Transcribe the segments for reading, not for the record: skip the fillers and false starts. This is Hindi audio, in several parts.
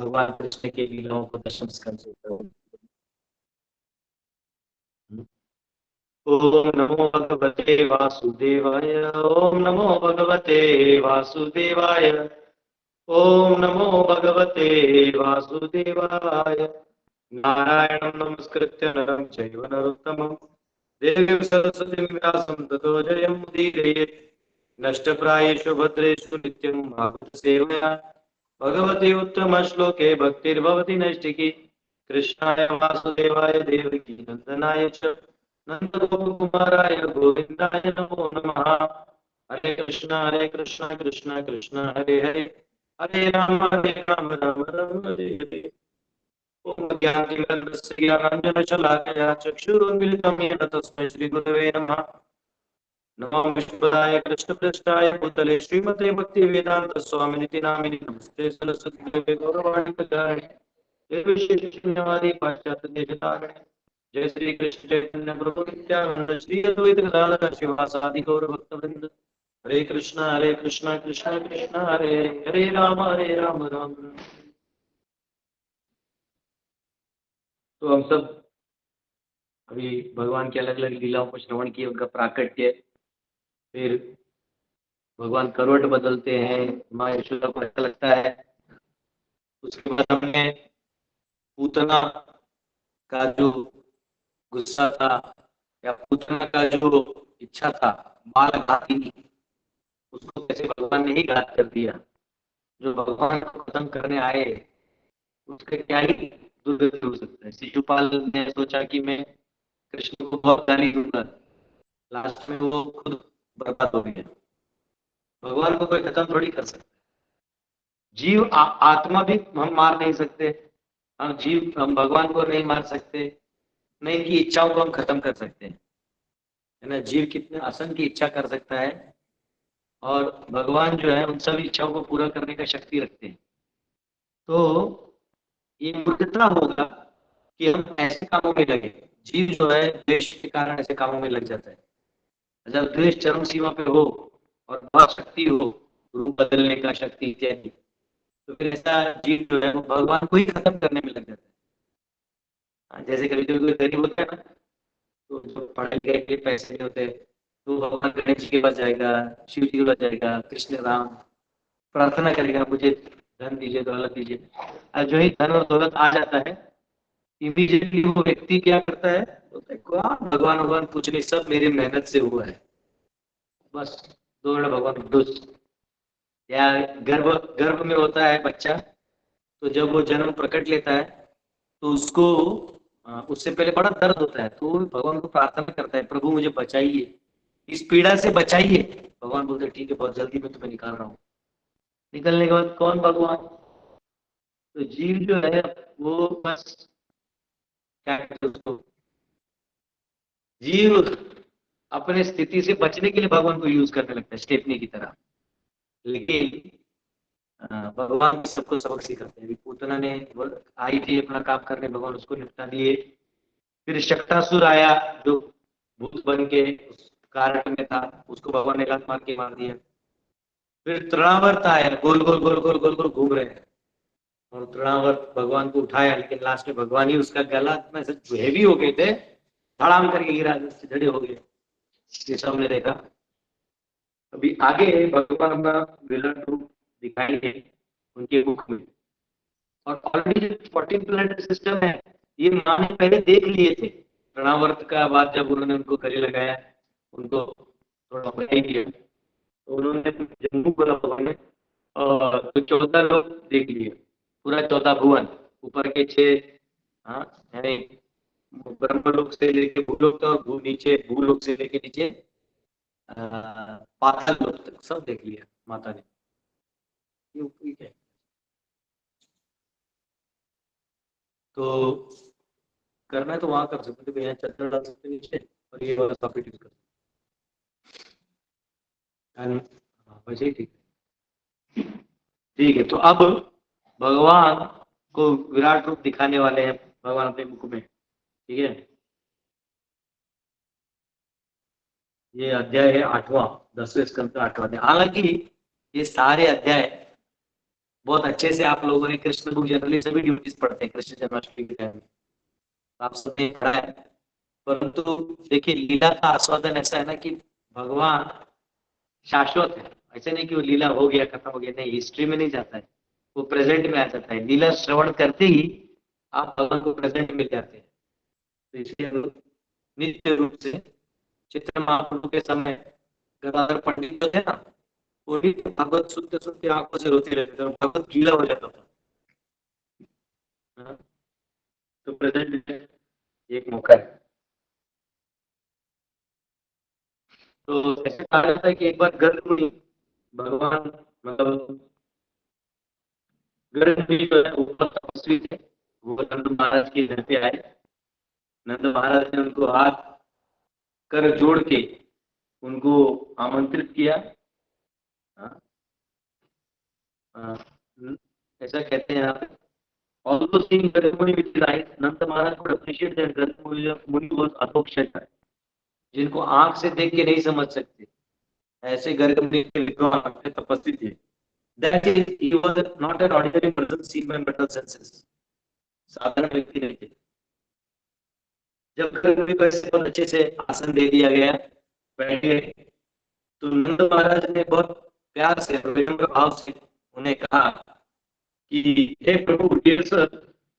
भगवान कृष्ण के लीलाओं को दर्शन कर सकते हो। ओम नमो भगवते वासुदेवाय। ओम नमो भगवते वासुदेवाय। ओम नमो भगवते वासुदेवाय। नारायणं नमस्कृत्य नरं चैव नरोत्तमं देवीं सरस्वतीं व्यासं ततो जयमुदीरयेत्। नष्टप्रायेषु भद्रेषु नित्यं भागवत सेवया भगवती उत्तमश्लोके भक्तिर्भवति नैष्टिकी। कृष्णाय वासुदेवाय देवकी नन्दनाय च नन्दगोपकुमाराय गोविन्दाय नमो नमः। हरे कृष्ण कृष्ण कृष्ण हरे हरे हरे राम राम राम हरे हरे। ओम ज्ञानतिमिरन्दस्य ज्ञानाञ्जनशलाकया चक्षुरुन्मिलितं येन तस्मै श्रीगुरवे नमः। नमो विष्णुपदाय कृष्णप्रेष्ठाय भूतले श्रीमते भक्तिवेदान्त स्वामिनिति नामिनि नमस्ते सरस्वती देवे गौरवाणी प्रचारिणे देवी शून्यवादी पाश्चात्य देशतारिणे। जय श्री कृष्ण चैतन्य प्रभु नित्यानंद श्री अद्वैत गदाधर शिवासादि गौर भक्तवृंद। हरे कृष्णा कृष्ण कृष्ण हरे हरे राम राम राम। तो हम सब अभी भगवान की अलग अलग लीलाओं को श्रवण किए, उनका प्राकट्य, फिर भगवान करवट बदलते हैं, माँ यशोदा को अच्छा लगता है। उसके बाद हमने पूतना का जो गुस्सा था या पूतना का जो इच्छा था बाल घातिनी, उसको कैसे भगवान ने ही घात कर दिया। जो भगवान को खत्म करने आए उसके क्या ही दुर्गति हो सकता है। शिशुपाल ने सोचा कि मैं कृष्ण को बहुत गाली दूंगा, लास्ट में वो खुद बर्बाद हो गया। भगवान को कोई खत्म थोड़ी कर सकता। जीव आत्मा भी हम मार नहीं सकते, हम भगवान को नहीं मार सकते, न इनकी इच्छाओं को हम खत्म कर सकते हैं, है ना। जीव कितने असंख्य की इच्छा कर सकता है और भगवान जो है उन सभी इच्छाओं को पूरा करने का शक्ति रखते हैं। तो ये मूर्खता होगा कि हम ऐसे कामों में लगे। जीव जो है द्वेष के कारण ऐसे कामों में लग जाता है। जब द्वेष चरम सीमा पे हो और बहुत शक्ति हो, रूप बदलने का शक्ति इत्यादि, तो फिर ऐसा जीव जो है वो भगवान को ही खत्म करने में लग जाता है। जैसे कभी कभी कोई गरीब होता है ना, तो जो पढ़ाई लिखाई के पैसे नहीं होते, तो भगवान गणेश जी के पास जाएगा, शिव जी के पास जाएगा, कृष्ण राम प्रार्थना करेगा मुझे धन दीजिए, दौलत दीजिए। और जो ही धन और दौलत आ जाता है, इमीडिएटली वो व्यक्ति क्या करता है, बोलता है भगवान भगवान कुछ नहीं, सब मेरी मेहनत से हुआ है। बस 2 मिनट भगवान खुश। या गर्भ गर्भ में होता है बच्चा, तो जब वो जन्म प्रकट लेता है तो उसको उससे पहले बड़ा दर्द होता है, तो भगवान को प्रार्थना करता है प्रभु मुझे बचाइए, इस पीड़ा से बचाइए। भगवान बोलते हैं ठीक है, बहुत जल्दी मैं तुम्हें निकाल रहा हूँ। निकलने के बाद कौन भगवान, तो जीव जो है वो बस क्या कहते हैं उसको, जीव अपने स्थिति से बचने के लिए भगवान को यूज करने लगता है स्टेपनी की तरह। लेकिन भगवान सबको सबक सिखाते हैं। पूतना ने आई थी अपना काम करने, भगवान उसको निपटा दिए। फिर शक्तासुर आया जो भूत बन के उस कारक में था, उसको भगवान ने लात मार के मार दिया। फिर तृणावर्त आया, गोल गोल गोल गोल गोल गोल घूम रहे हैं, और तृणावर्त भगवान को उठाया, लेकिन लास्ट में भगवान ही उसका गला में से हैवी हो गए थे, धड़ाम करके गिरा, खड़े हो गए। ये सब हमने देखा। अभी आगे भगवान अपना विराट रूप दिखाएंगे उनके मुख में। और ऑलरेडी जो 14 प्लैनेट सिस्टम है, ये माँ ने पहले देख लिए थे। प्रणवावर्त का बाद जब उन्होंने उनको गले लगाया, उनको थोड़ा बढ़ाई दिया, तो उन्होंने जम्मू बोला भगवान ने, और तो 14 लोग देख लिए, पूरा 14 भुवन, ऊपर के 6, हाँ, यानी ब्रह्मलोक से लेके भूलोक तक, नीचे भूलोक से लेके नीचे पाताल लोक तक सब देख लिया माता ने। ये क्या है? तो करना है तो वहां कर सकते थे, यहाँ चद्दर डाल सकते नीचे और ये वाला सॉकेट यूज कर सकते। वैसे ही ठीक है। ठीक है, तो अब भगवान को विराट रूप दिखाने वाले हैं भगवान अपने मुख में। ठीक है, ये अध्याय है 8वां, 10वें स्कंद का 8वां अध्याय। हालांकि ये सारे अध्याय बहुत अच्छे से आप लोगों ने कृष्ण बुक जनरली सभी ड्यूटीज पढ़ते हैं कृष्ण जन्माष्टमी के टाइम, आप सबने पढ़ा है। परंतु देखिए लीला का आस्वादन ऐसा है ना कि भगवान शाश्वत है। ऐसा नहीं कि वो लीला हो गया खत्म हो गया, नहीं, हिस्ट्री में नहीं जाता है, वो प्रेजेंट में आ जाता है। लीला श्रवण करते ही आप भगवान को प्रेजेंट मिल जाते हैं। तो इसलिए हम लोग नित्य रूप से चित्र महाप्रभु के समय गदाधर पंडित जो थे ना, वो भी भागवत सुनते सुनते आंखों से रोते रहते थे और भागवत गीला हो जाता था। हाँ, तो प्रेजेंट एक मौका है। तो ऐसे कहा जाता है कि एक बार गर्भ में भगवान, मतलब गर्भ में जो है ऊपर तपस्वी थे, वो नंद महाराज के घर पे आए। नंद महाराज ने उनको हाथ कर जोड़ के उनको आमंत्रित किया। हाँ, हाँ, ऐसा कहते हैं आप। Also seeing Garuda with his eyes, Nanda Maharaj would appreciate that Garuda Muni was अधोक्षज, जिनको आंख से देख के नहीं समझ सकते, ऐसे गर्ग मुनि के विद्वान अपने तपस्वी थे। That is, he was not an ordinary person seen by mental senses, साधारण व्यक्ति नहीं थे। जब गर्ग मुनि को ऐसे बहुत अच्छे से आसन दे दिया गया, बैठ गए, तो नंद महाराज ने बहुत प्यार से विनम्र भाव से उन्हें कहा कि हे प्रभु, dear sir,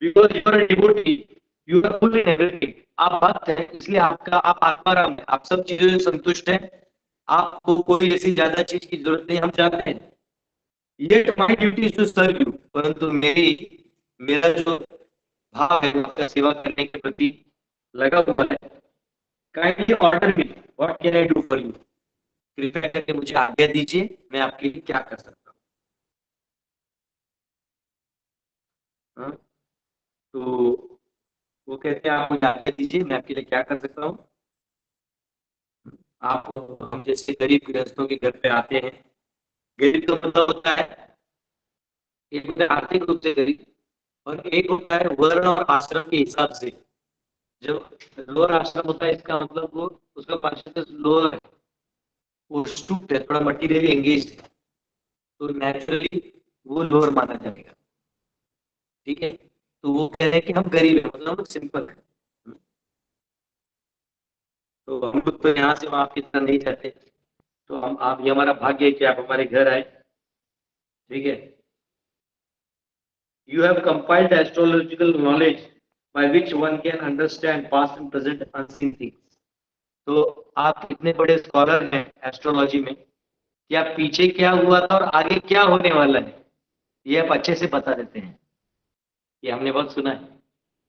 because you are a devotee, you are full in everything. आप भक्त हैं इसलिए आपका आप आत्माराम है, आप सब चीजों से संतुष्ट हैं, आपको कोई ऐसी ज्यादा चीज की जरूरत नहीं, हम जानते हैं। Yet my duty is to serve you, परंतु मेरी मेरा जो भाव है वो आपका सेवा करने के प्रति लगा हुआ है। Kindly order me, what can I do for you, कृपया करके मुझे आज्ञा दीजिए, मैं आपके लिए क्या कर सकता हूँ। हाँ? तो वो कहते हैं आप मुझे आज्ञा दीजिए, मैं आपके लिए क्या कर सकता हूँ। आप हम जैसे गरीब गृहस्थों के घर पे आते हैं, गरीब का मतलब होता है, एक होता है आर्थिक रूप से गरीब, और एक होता है वर्ण और आश्रम के हिसाब से। जो लोअर आश्रम होता है, इसका मतलब वो उसका कॉन्शियसनेस लोअर है, वो स्टूप्ड है, थोड़ा मटीरियली एंगेज है, तो नेचुरली वो लोअर माना जाएगा। ठीक है, तो वो कह रहे हैं कि हम गरीब है, मतलब हम सिंपल है। तो हम लोग तो यहाँ से वहां कितना नहीं चाहते, तो हम आप, ये हमारा भाग्य है कि आप हमारे घर आए। ठीक है, you have compiled astrological knowledge by which one can understand past and present unseen things। तो आप इतने बड़े स्कॉलर हैं एस्ट्रोलॉजी में कि आप पीछे क्या हुआ था और आगे क्या होने वाला है ये आप अच्छे से बता देते हैं। ये हमने बहुत सुना है।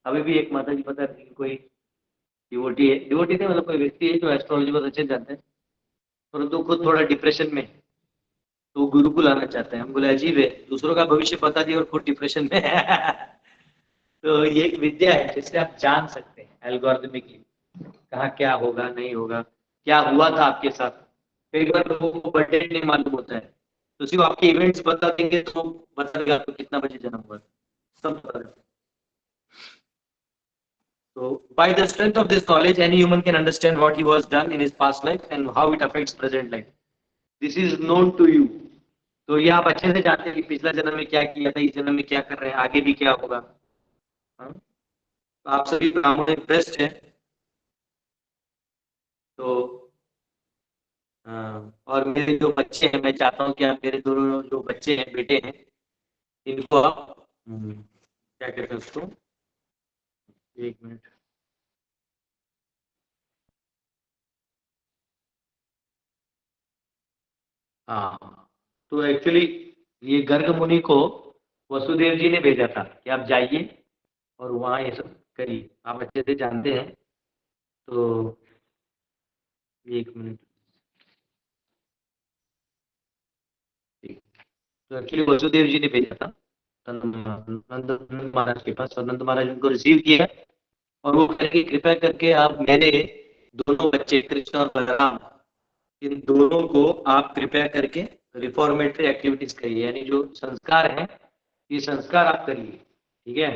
अभी भी एक माता जी बता रही थी, कोई डिवोटी है, डिवोटी थे मतलब कोई व्यक्ति है जो एस्ट्रोलॉजी बहुत अच्छे जानते हैं, परंतु खुद थोड़ा डिप्रेशन में, तो वो गुरुकुल आना चाहते हैं। हम बोले अजीब है, दूसरों का भविष्य बता दिया और खुद डिप्रेशन में है। तो ये एक विद्या है जिससे आप जान सकते हैं एल्गोरिथमिकली कहाँ क्या होगा नहीं होगा, क्या हुआ था आपके साथ। कई बार लोगों को बर्थडे नहीं मालूम होता है, तो सिर्फ आपके इवेंट्स बता देंगे तो बता देगा आपको कितना बजे जन्म हुआ, सब बता देगा। So, by the strength of this knowledge, any human can understand what he was done in his past life and how it affects present life. This is known to you. तो ये आप अच्छे से जानते हैं कि पिछला जन्म में क्या किया था, इस जन्म में क्या कर रहे हैं, आगे भी क्या होगा। हाँ? तो आप सभी ब्राह्मण इंटरेस्ट है। तो और मेरे जो बच्चे हैं, मैं चाहता हूँ कि आप मेरे दोनों जो बच्चे हैं, बेटे हैं, इनको आप क्या कहते हैं उसको, एक मिनट। हाँ, तो एक्चुअली ये गर्ग मुनि को वसुदेव जी ने भेजा था कि आप जाइए और वहाँ ये सब करिए, आप अच्छे से जानते हैं। तो एक मिनट, ठीक। तो एक्चुअली वसुदेव जी ने भेजा था नंद महाराज के पास, और नंद महाराज उनको रिसीव किया और वो कहेंगे कृपया करके आप मेरे दोनों बच्चे कृष्ण और बलराम, इन दोनों को आप कृपया करके रिफॉर्मेटरी एक्टिविटीज करिए, यानी जो संस्कार है ये संस्कार आप करिए। ठीक है,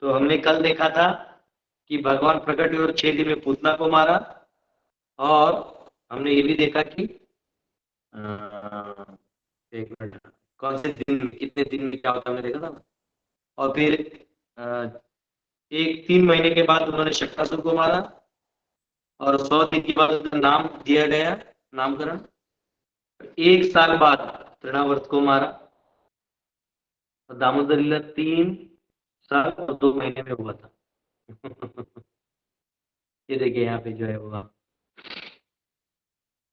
तो हमने कल देखा था कि भगवान प्रकट हुए और 6 दिन में पूतना को मारा, और हमने ये भी देखा कि एक मिनट, कौन से दिन में, कितने दिन में क्या होता है, हमने देखा था ना। और फिर एक 3 महीने के बाद उन्होंने शक्तासुर को मारा, और 100 दिन के बाद उसका नाम दिया गया, नामकरण। 1 साल बाद तृणावर्त को मारा, और दामोदर लीला 3 साल और 2 महीने में हुआ था। ये देखिए यहाँ पे जो है वो आप,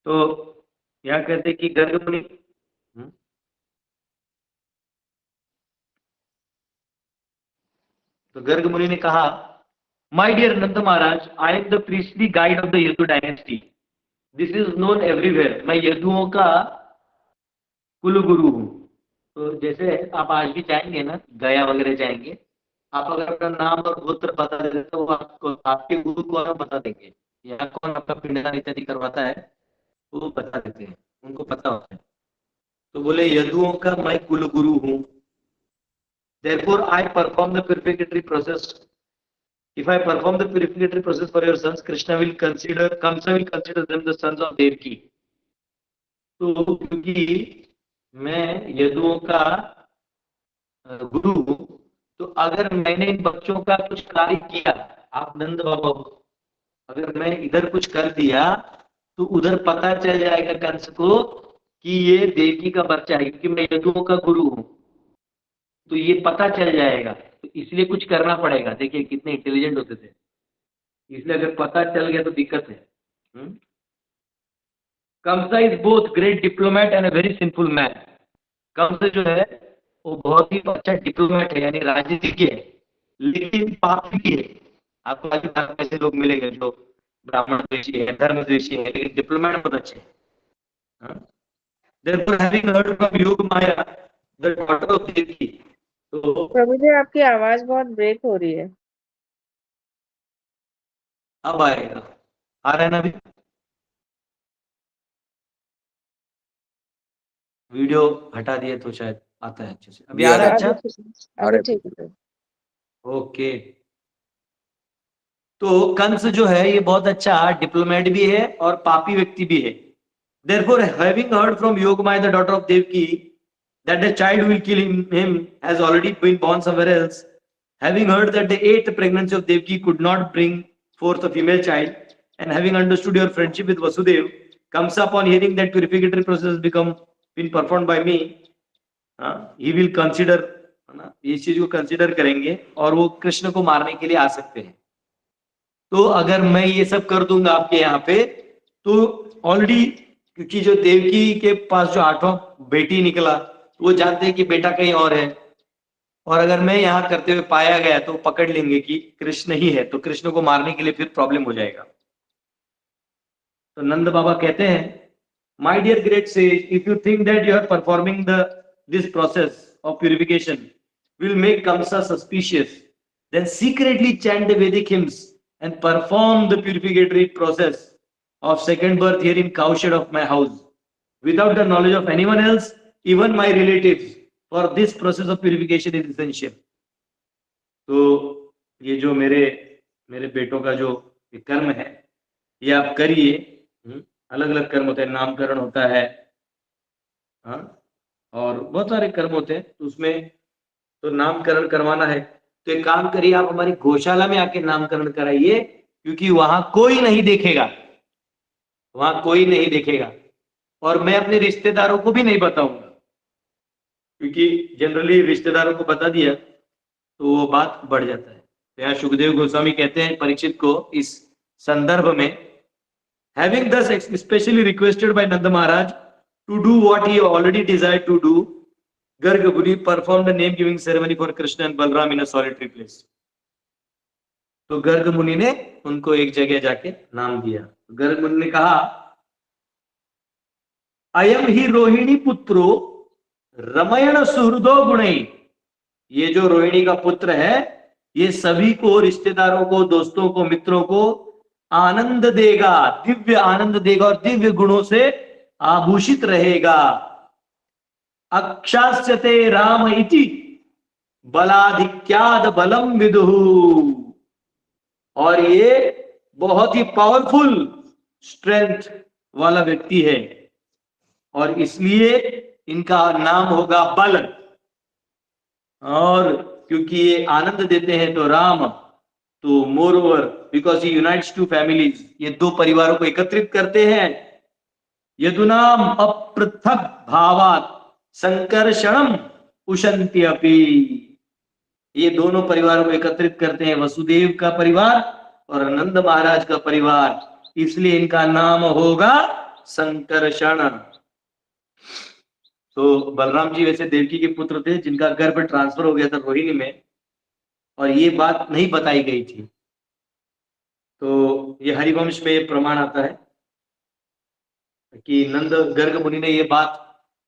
तो यहाँ कहते कि गर्ग मुनि, तो गर्ग मुनि ने कहा, my dear Nand Maharaj, I am the priestly guide of the Yadu dynasty, this is known everywhere, मैं यदुओं का कुल गुरु हूँ। तो जैसे आप आज भी जाएंगे ना, गया वगैरह जाएंगे, आप अगर अपना नाम और गोत्र बता देते तो वो आपको, आपके गुरु को आप बता देंगे, यहाँ कौन आपका पिंडदान इत्यादि करवाता है, वो बता देते हैं, उनको पता होता है। तो बोले यदुओं का मैं कुल गुरु हूँ, therefore I perform the purificatory process. If I perform the purificatory process for your sons, Krishna will consider, Kamsa will consider them the sons of Devaki. तो क्योंकि मैं यदुओं का गुरु हूँ, तो अगर मैंने इन बच्चों का कुछ कार्य किया, आप नंद बाबा, अगर मैं इधर कुछ कर दिया तो उधर पता चल जाएगा कंस को कि ये देवकी का बच्चा है, क्योंकि मैं यदुओं का गुरु हूँ, तो ये पता चल जाएगा, तो इसलिए कुछ करना पड़ेगा। देखिए कितने इंटेलिजेंट होते थे, इसलिए अगर पता चल गया तो दिक्कत है। Kansa is both great diplomat and a very simple man. Kans जो है वो बहुत ही अच्छा डिप्लोमेट है, यानी राजनीतिज्ञ है, लेकिन पापी भी है। आपको आज भी ऐसे लोग मिलेंगे जो ब्राह्मण द्वेषी है, धर्म द्वेषी है, लेकिन डिप्लोमेट बहुत अच्छे हैं। Therefore, having heard from Yog Maya, the daughter of Devaki, तो प्रभु जी आपकी आवाज बहुत ब्रेक हो रही है। अब आएगा, आ रहा है ना अभी? वीडियो हटा दिए तो शायद आता है अच्छे से। अभी आ रहा है अच्छा? अभी ठीक है। ओके। तो कंस जो है ये बहुत अच्छा डिप्लोमेट भी है और पापी व्यक्ति भी है। Therefore, having heard from Yogamaya, the daughter of Devaki, that the child will kill him has already been born somewhere else, having heard that the 8th pregnancy of Devaki could not bring forth a female child, and having understood your friendship with Vasudev, comes upon hearing that purificatory process has been performed by me, he will consider, इस चीज को कंसिडर करेंगे और वो कृष्ण को मारने के लिए आ सकते हैं। तो अगर मैं ये सब कर दूंगा आपके यहाँ पे, तो ऑलरेडी, क्योंकि जो देवकी के पास जो 8वां बेटी निकला, वो जानते हैं कि बेटा कहीं और है, और अगर मैं यहाँ करते हुए पाया गया तो पकड़ लेंगे कि कृष्ण ही है, तो कृष्ण को मारने के लिए फिर प्रॉब्लम हो जाएगा। तो नंद बाबा कहते हैं, my dear great sage, if you think that you are performing this process of purification will make Kamsa suspicious, then secretly chant the Vedic hymns and perform the purificatory process of second birth here in cowshed of my house, without the knowledge of anyone else, even my relatives, for this process of purification is essential. तो ये जो मेरे बेटों का जो कर्म है, ये आप करिए। अलग अलग कर्म होते हैं, नामकरण होता है, और बहुत सारे कर्म होते हैं, तो उसमें तो नामकरण करवाना है, तो एक काम करिए, आप हमारी गौशाला में आके नामकरण कराइए, क्योंकि वहां कोई नहीं देखेगा, वहां कोई नहीं देखेगा, और मैं अपने रिश्तेदारों को भी नहीं बताऊंगा, क्योंकि जनरली रिश्तेदारों को बता दिया तो वो बात बढ़ जाता है। तो यहाँ सुखदेव गोस्वामी कहते हैं परीक्षित को इस संदर्भ में, having thus specially requested by Nand Maharaj to do what he already desired to do, Garg Muni performed a name giving ceremony for Krishna and Balram in a solitary place. तो गर्ग मुनि ने उनको एक जगह जाके नाम दिया। गर्ग मुनि ने कहा, अयम ही रोहिणी पुत्रो रमयण सुहृदो गुणई, ये जो रोहिणी का पुत्र है, ये सभी को, रिश्तेदारों को, दोस्तों को, मित्रों को आनंद देगा, दिव्य आनंद देगा, और दिव्य गुणों से आभूषित रहेगा। अक्षास्यते राम इति बलाधिक्याद बलम विदुहु, और ये बहुत ही पावरफुल स्ट्रेंथ वाला व्यक्ति है, और इसलिए इनका नाम होगा बल। और क्योंकि ये आनंद देते हैं तो राम, तो moreover because he unites two families, ये दो परिवारों को एकत्रित करते हैं। यदुनाम अपृथक भावात संकर्षणम उशन्ति अपि, ये दोनों परिवारों को एकत्रित करते हैं, वसुदेव का परिवार और नंद महाराज का परिवार, इसलिए इनका नाम होगा संकर्षण। तो बलराम जी वैसे देवकी के पुत्र थे जिनका गर्भ ट्रांसफर हो गया था रोहिणी में, और ये बात नहीं बताई गई थी। तो ये हरिवंश में ये प्रमाण आता है कि नंद गर्ग मुनि ने ये बात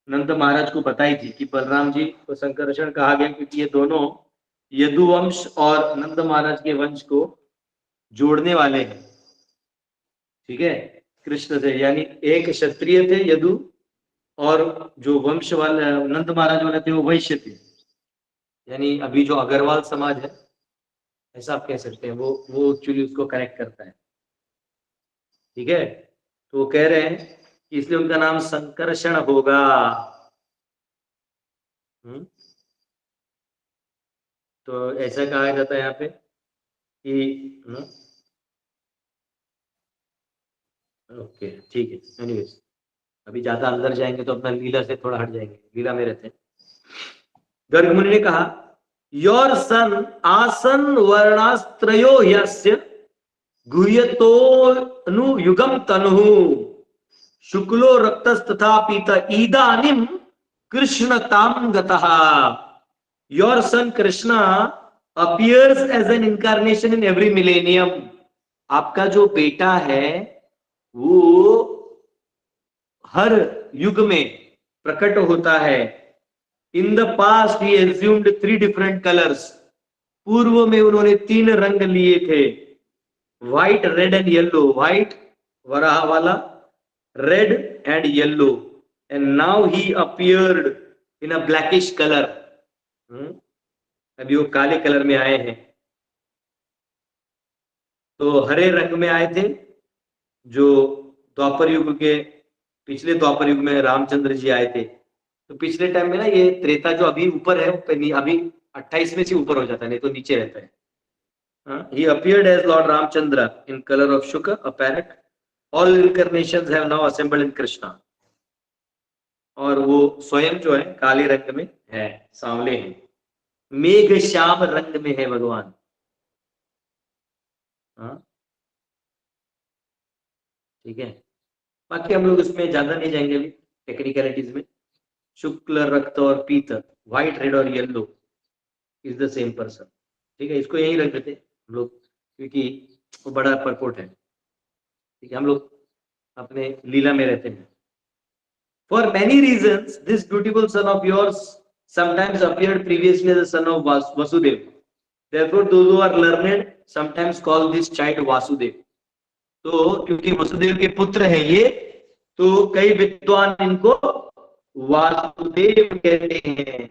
नंद महाराज को बताई थी कि बलराम जी को संकर्षण कहा गया क्योंकि ये दोनों यदुवंश और नंद महाराज के वंश को जोड़ने वाले हैं। ठीक है, कृष्ण से, यानी एक क्षत्रिय थे यदु, और जो वंश वाले नंद महाराज वाले थे वो वैश्य थे, यानी अभी जो अग्रवाल समाज है ऐसा आप कह सकते हैं, वो एक्चुअली उसको कनेक्ट करता है। ठीक है, तो वो कह रहे हैं कि इसलिए उनका नाम संकर्षण होगा। तो ऐसा कहा जाता है यहाँ पे कि ओके ठीक है। एनीवेज अभी ज्यादा अंदर जाएंगे तो अपना लीला से थोड़ा हट जाएंगे, लीला में रहते हैं। गर्ग मुनि ने कहा, योर सन आसन वर्णास्त्रयो यस्य गुह्यतो नु युगम तनु शुक्लो रक्तस्तथा पीत इदानीम कृष्ण ताम गतः। Your son Krishna appears as an incarnation in every millennium. आपका जो बेटा है वो हर युग में प्रकट होता है। In the past he assumed 3 different colours. पूर्व में उन्होंने 3 रंग लिए थे, white, red and yellow. White Varaha वाला, red and yellow, and now he appeared in a blackish colour. अभी वो काले कलर में आए हैं। तो हरे रंग में आए थे जो द्वापर युग के, पिछले द्वापर युग में रामचंद्र जी आए थे। तो पिछले टाइम में ना ये त्रेता जो अभी ऊपर है, अभी 28 में से ऊपर हो जाता है, नहीं तो नीचे रहता है। He appeared as Lord Ramchandra in color of Shukla, a parrot. All incarnations have now assembled in Krishna. और वो स्वयं जो है काले रंग में है, सांवले हैं, मेघ श्याम रंग में है भगवान। ठीक है, बाकी हम लोग उसमें ज्यादा नहीं जाएंगे अभी टेक्निकलिटीज में। शुक्ल, रक्त और पीत, व्हाइट, रेड और yellow is the same person. ठीक है, इसको यही रख देते हम लोग क्योंकि वो बड़ा परपोर्ट है। ठीक है, हम लोग अपने लीला में रहते हैं। For many reasons, this beautiful son of yours sometimes appeared previously as a son of Vasudev. Therefore, those who are learned sometimes call this child Vasudev. तो क्योंकि वसुदेव के पुत्र है ये, तो कई विद्वान इनको वासुदेव कहते हैं।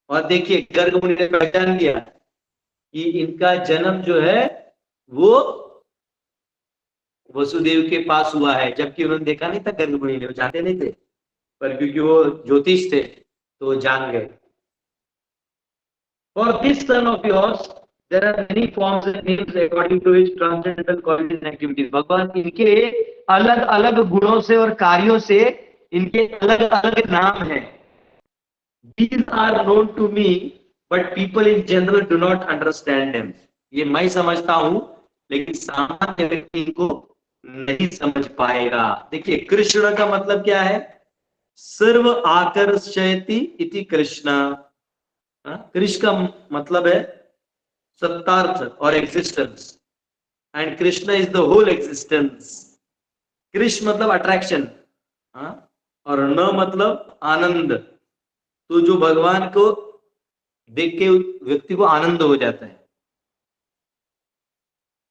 और देखिए गर्ग मुनि ने पहचान लिया कि इनका जन्म जो है वो वसुदेव के पास हुआ है, जबकि उन्होंने देखा नहीं था, गर्ग मुनि ने, वो जानते नहीं थे, पर क्योंकि वो ज्योतिष थे तो जान गए। For this son of yours, there are many forms and names according to his transcendental qualities and activities. भगवान इनके अलग अलग गुणों से और कार्यों से इनके अलग अलग नाम हैं। These are known to me, but people in general do not understand them. ये मैं समझता हूं लेकिन सामान्य व्यक्ति इनको नहीं समझ पाएगा। देखिए कृष्ण का मतलब क्या है, सर्व आकर्षयति इति कृष्ण। कृष्ण का मतलब है सत्तार्थ और existence, and Krishna is the whole existence. Krishna मतलब अट्रैक्शन, और न मतलब आनंद। तो जो भगवान को देख के व्यक्ति को आनंद हो जाता है।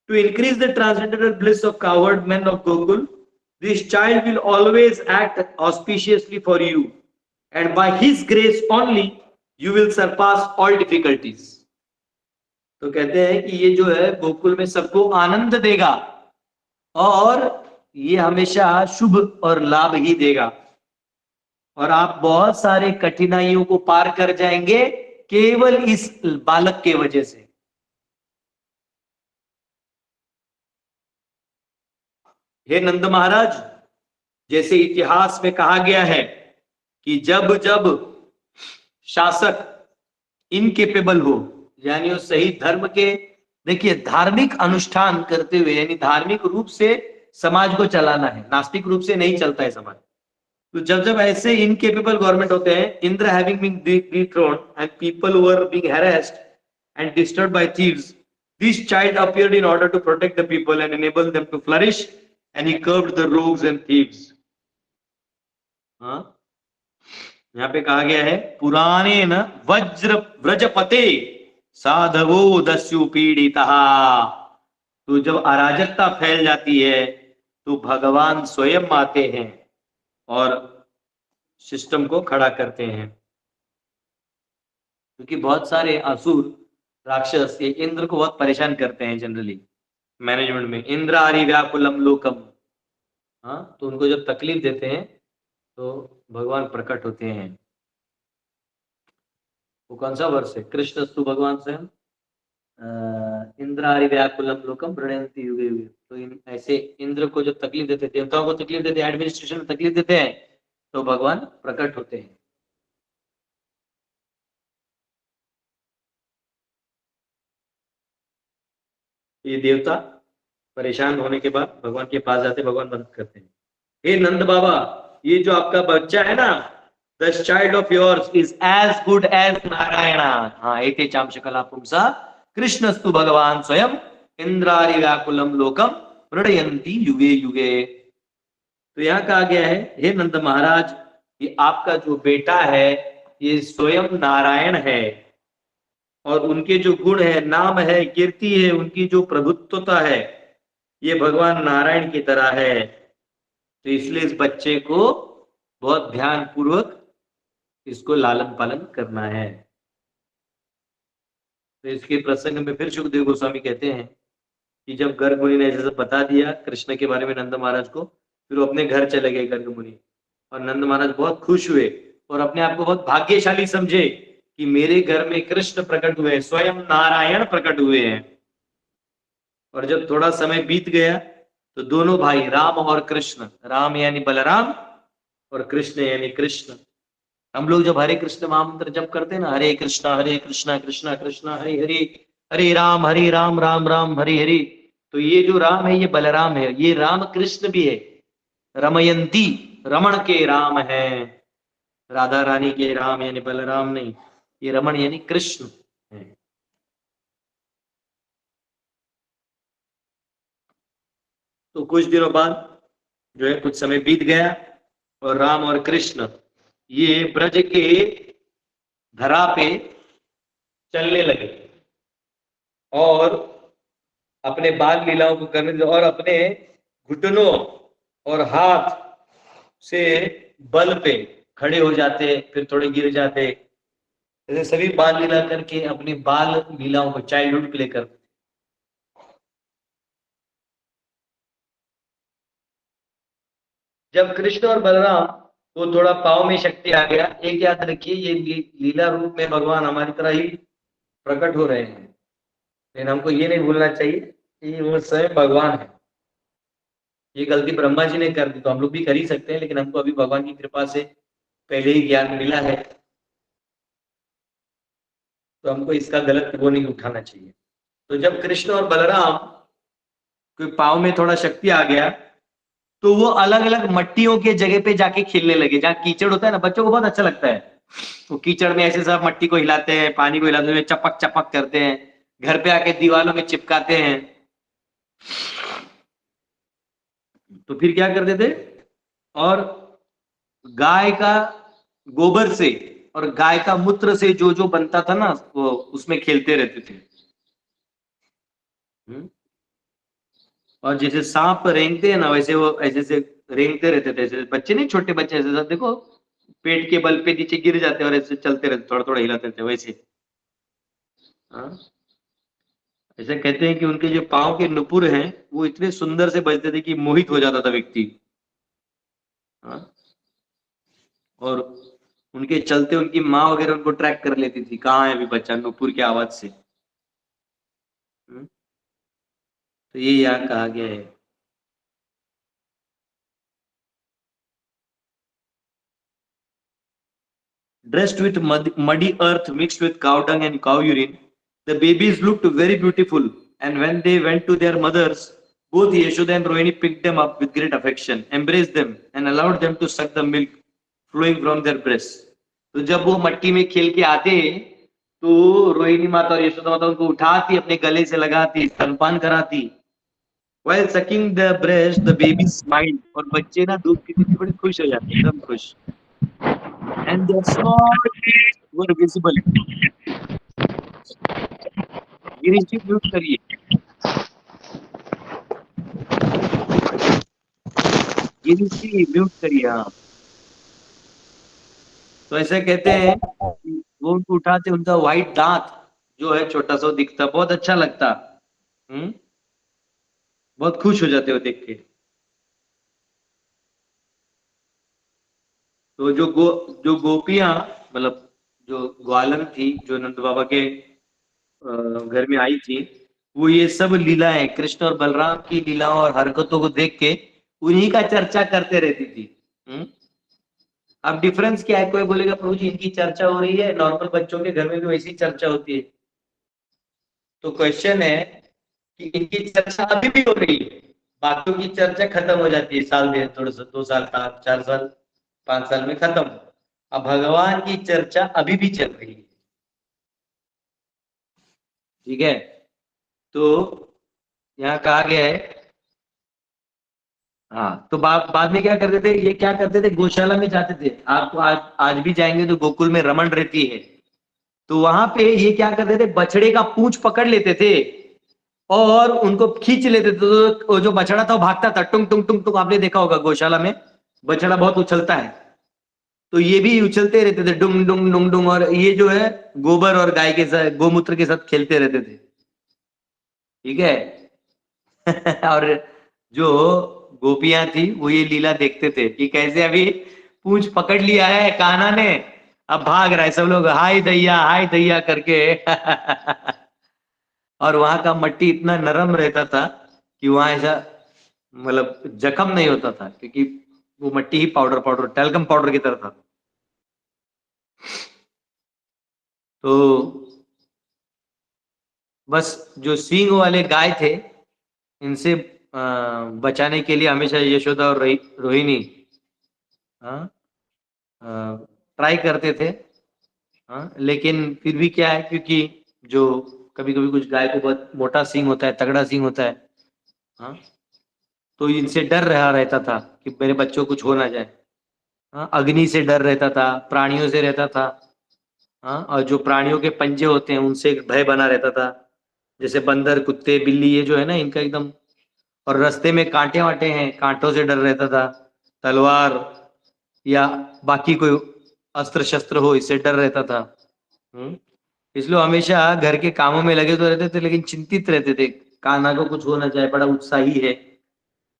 To increase the transcendental bliss of cowherd men of Gokul, this child will always act auspiciously for you, and by his grace only you will surpass all difficulties. तो कहते हैं कि ये जो है गोकुल में सबको आनंद देगा और ये हमेशा शुभ और लाभ ही देगा। और आप बहुत सारे कठिनाइयों को पार कर जाएंगे केवल इस बालक के वजह से। हे नंद महाराज, जैसे इतिहास में कहा गया है कि जब जब शासक इनकेपेबल हो, यानी वो सही धर्म के, देखिए धार्मिक अनुष्ठान करते हुए, यानी धार्मिक रूप से समाज को चलाना है, नास्तिक रूप से नहीं चलता है समाज, तो जब जब ऐसे इनकेपेबल गवर्नमेंट होते हैं, Indra having been dethroned and people were being harassed and disturbed by thieves, this child appeared in order to protect the people and enable them to flourish, and he curbed the rogues and thieves. हाँ, यहाँ पे कहा गया है पुराने न वज्र व्रजपते साधवो दस्यु पीड़िता। तो जब अराजकता फैल जाती है तो भगवान स्वयं आते हैं और सिस्टम को खड़ा करते हैं, क्योंकि बहुत सारे असुर राक्षस ये इंद्र को बहुत परेशान करते हैं जनरली मैनेजमेंट में। इंद्र आरि व्याकुलम लोकम, हाँ, तो उनको जब तकलीफ देते हैं तो भगवान प्रकट होते हैं। वो कौन सा वर्ष है? कृष्णस्तु भगवान स्वयं इंद्र आरि व्याकुलम लोकम प्रणयन्ति युगे युगे। तो ऐसे इंद्र को जब तकलीफ देते, देवताओं को तकलीफ देते, एडमिनिस्ट्रेशन में तकलीफ देते हैं, तो भगवान प्रकट होते हैं। ये देवता परेशान होने के बाद भगवान के पास जाते, भगवान मदद करते हैं। हे नंद बाबा, ये जो आपका बच्चा है ना, the child of yours is as good as Narayan. हाँ, एते चांशकला पुंसा कृष्णस्तु भगवान स्वयं इंद्रारि व्याकुलम लोकम प्रणयन्ति युगे युगे। तो यहाँ कहा गया है, हे नंद महाराज, ये आपका जो बेटा है ये स्वयं नारायण है, और उनके जो गुण है, नाम है, कीर्ति है, उनकी जो प्रभुत्वता है, ये भगवान नारायण की तरह है। तो इसलिए इस बच्चे को बहुत ध्यान पूर्वक इसको लालन पालन करना है। तो इसके प्रसंग में फिर सुखदेव गोस्वामी कहते हैं कि जब गर्ग मुनि ने ऐसे बता दिया कृष्ण के बारे में नंद महाराज को, फिर वो अपने घर चले गए गर्ग मुनि, और नंद महाराज बहुत खुश हुए और अपने आप को बहुत भाग्यशाली समझे कि मेरे घर में कृष्ण प्रकट हुए, स्वयं नारायण प्रकट हुए हैं। और जब थोड़ा समय बीत गया तो दोनों भाई राम और कृष्ण, राम यानी बलराम और कृष्ण यानी कृष्ण, हम लोग जब हरे कृष्ण महामंत्र जप करते हैं ना, हरे कृष्णा कृष्णा कृष्णा हरे हरे, हरे राम राम राम हरे हरे, तो ये जो राम है ये बलराम है, ये राम कृष्ण भी है। रमयंती रमण के राम है, राधा रानी के राम यानी बलराम नहीं, ये रमण यानी कृष्ण है। तो कुछ दिनों बाद जो है, कुछ समय बीत गया और राम और कृष्ण ये ब्रज के धरा पे चलने लगे और अपने बाल लीलाओं को करने लगे, और अपने घुटनों और हाथ से बल पे खड़े हो जाते, फिर थोड़े गिर जाते, ऐसे सभी बाल लीला करके अपनी बाल लीलाओं को चाइल्डहुड प्ले करते। जब कृष्ण और बलराम को थोड़ा पाव में शक्ति आ गया, एक याद रखिए ये लीला रूप में भगवान हमारी तरह ही प्रकट हो रहे हैं, लेकिन हमको ये नहीं भूलना चाहिए कि वो स्वयं भगवान है। ये गलती ब्रह्मा जी ने कर दी तो हम लोग भी कर ही सकते हैं, लेकिन हमको अभी भगवान की कृपा से पहले ही ज्ञान मिला है, तो हमको इसका गलत वो नहीं उठाना चाहिए। तो जब कृष्ण और बलराम के पाव में थोड़ा शक्ति आ गया तो वो अलग अलग मट्टियों के जगह पे जाके खेलने लगे, जहाँ कीचड़ होता है ना, बच्चों को बहुत अच्छा लगता है, तो कीचड़ में ऐसे सब मट्टी को हिलाते हैं, पानी को हिलाते हैं, चपक चपक करते हैं, घर पे आके दीवारों में चिपकाते हैं। तो फिर क्या करते थे, और गाय का गोबर से और गाय का मूत्र से जो जो बनता था ना, वो उसमें खेलते रहते थे। और जैसे सांप रेंगते हैं ना, वैसे वो ऐसे से रेंगते रहते थे, ऐसे बच्चे नहीं, छोटे बच्चे ऐसे देखो पेट के बल पे नीचे गिर जाते और ऐसे चलते रहते, थोड़ा थोड़ा हिलाते थे वैसे। ऐसे कहते हैं कि उनके जो पांव के नुपुर हैं वो इतने सुंदर से बजते थे कि मोहित हो जाता था व्यक्ति। और उनके चलते उनकी माँ वगैरह उनको ट्रैक कर लेती थी, कहाँ है अभी बच्चा, नुपुर की आवाज से। तो ये यहाँ कहा गया है। Dressed with muddy earth mixed with cow dung and cow urine, the babies looked very beautiful. And when they went to their mothers, both Yashoda and Rohini picked them up with great affection, embraced them, and allowed them to suck the milk flowing from their breasts. तो जब वो मट्टी में खेल के आते, तो रोहिणी माता और यशोदा माता उनको उठाती, अपने गले से लगाती, स्तनपान कराती। While sucking the breast, the baby smiled, और बच्चे ना दूध पीते थे, बड़े खुश हो जाते, एकदम खुश। And their small teeth were visible. Girish ji mute करिए। गिरीश जी म्यूट करिए। हाँ, तो ऐसे कहते हैं कि वो उनको उठाते, उनका व्हाइट दांत जो है छोटा सा दिखता, बहुत अच्छा लगता। बहुत खुश हो जाते हो देख के। तो जो गोपियां, मतलब जो ग्वालन थी, जो नंद बाबा के घर में आई थी, वो ये सब लीलाएं, कृष्ण और बलराम की लीलाओं और हरकतों को देख के उन्हीं का चर्चा करते रहती थी। अब डिफरेंस क्या है? कोई बोलेगा प्रभु जी इनकी चर्चा हो रही है, नॉर्मल बच्चों के घर में भी वैसी चर्चा होती है। तो क्वेश्चन है कि इनकी चर्चा अभी भी हो रही है, बाकियों की चर्चा खत्म हो जाती है साल में, थोड़ा सा 2 साल, 4 साल, 5 साल में खत्म। अब भगवान की चर्चा अभी भी चल रही है। ठीक है, तो यहाँ कहा गया है। हाँ, तो बाद में क्या करते थे, ये क्या करते थे, गौशाला में जाते थे। आपको आज भी जाएंगे तो गोकुल में रमन रहती है, तो वहां पे ये क्या करते थे, बछड़े का पूंछ पकड़ लेते थे और उनको खींच लेते थे। तो जो बछड़ा था वो भागता था, टुंग टुंग टुंग टुंग। आपने देखा होगा गौशाला में बछड़ा बहुत उछलता है, तो ये भी उछलते रहते थे, डुंग डुंग डुंग डुंग। और ये जो है गोबर और गाय के साथ, गोमूत्र के साथ खेलते रहते थे। ठीक है। और जो गोपियां थी वो ये लीला देखते थे कि कैसे अभी पूंछ पकड़ लिया है कान्हा ने, अब भाग रहा है, सब लोग हाय दैया करके। और वहां का मट्टी इतना नरम रहता था कि वहां ऐसा, मतलब जख्म नहीं होता था, क्योंकि वो मट्टी ही पाउडर पाउडर, टेल्कम पाउडर की तरह था। तो बस जो सींग वाले गाय थे, इनसे बचाने के लिए हमेशा यशोदा और रोहिणी ट्राई करते थे। लेकिन फिर भी क्या है, क्योंकि जो कभी कभी कुछ गाय को बहुत मोटा सींग होता है, तगड़ा सींग होता है, तो इनसे डर रहा रहता था कि मेरे बच्चों को कुछ हो ना जाए। अग्नि से डर रहता था, प्राणियों से रहता था। और जो प्राणियों के पंजे होते हैं उनसे एक भय बना रहता था, जैसे बंदर, कुत्ते, बिल्ली, ये जो है ना इनका एकदम। और रास्ते में कांटे वाटे हैं, कांटों से डर रहता था। तलवार या बाकी कोई अस्त्र शस्त्र हो, इससे डर रहता था। इसलिए हमेशा घर के कामों में लगे तो रहते थे, लेकिन चिंतित रहते थे, कान्हा को कुछ हो ना जाए, बड़ा उत्साही है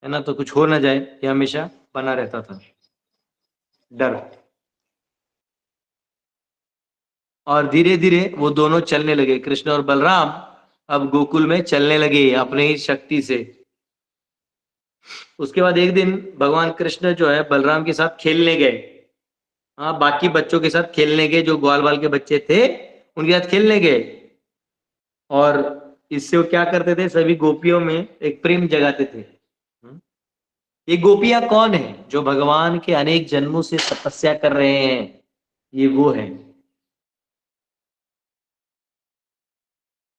ना, तो कुछ हो ना जाए, ये हमेशा बना रहता था डर। और धीरे धीरे वो दोनों चलने लगे, कृष्ण और बलराम अब गोकुल में चलने लगे अपने ही शक्ति से। उसके बाद एक दिन भगवान कृष्ण जो है बलराम के साथ खेलने गए। बाकी बच्चों के साथ खेलने गए, जो ग्वाल बाल के बच्चे थे उनके साथ खेलने गए। और इससे वो क्या करते थे, सभी गोपियों में एक प्रेम जगाते थे। ये गोपियां कौन है? जो भगवान के अनेक जन्मों से तपस्या कर रहे हैं, ये वो है।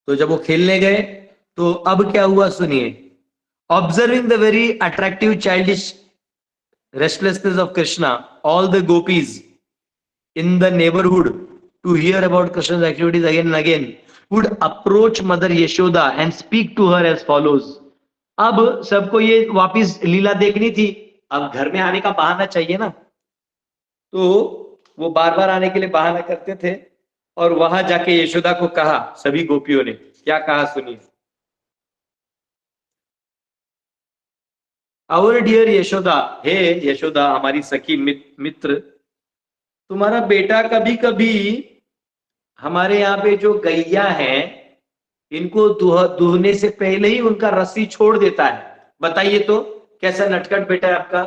तो जब वो खेलने गए तो अब क्या हुआ सुनिए। Observing the very attractive childish restlessness of Krishna, all the gopis in the neighborhood to hear about Krishna's activities again and again would approach Mother Yashoda and speak to her as follows. अब सबको ये वापिस लीला देखनी थी, अब घर में आने का बहाना चाहिए ना, तो वो बार बार आने के लिए बहाना करते थे। और वहां जाके यशोदा को कहा, सभी गोपियों ने क्या कहा सुनिए। आवर डियर यशोदा, हे यशोदा, हमारी सखी मित्र, तुम्हारा बेटा कभी कभी हमारे यहाँ पे जो गैया है इनको दूहने से पहले ही उनका रस्सी छोड़ देता है। बताइए तो कैसा नटखट बेटा है आपका,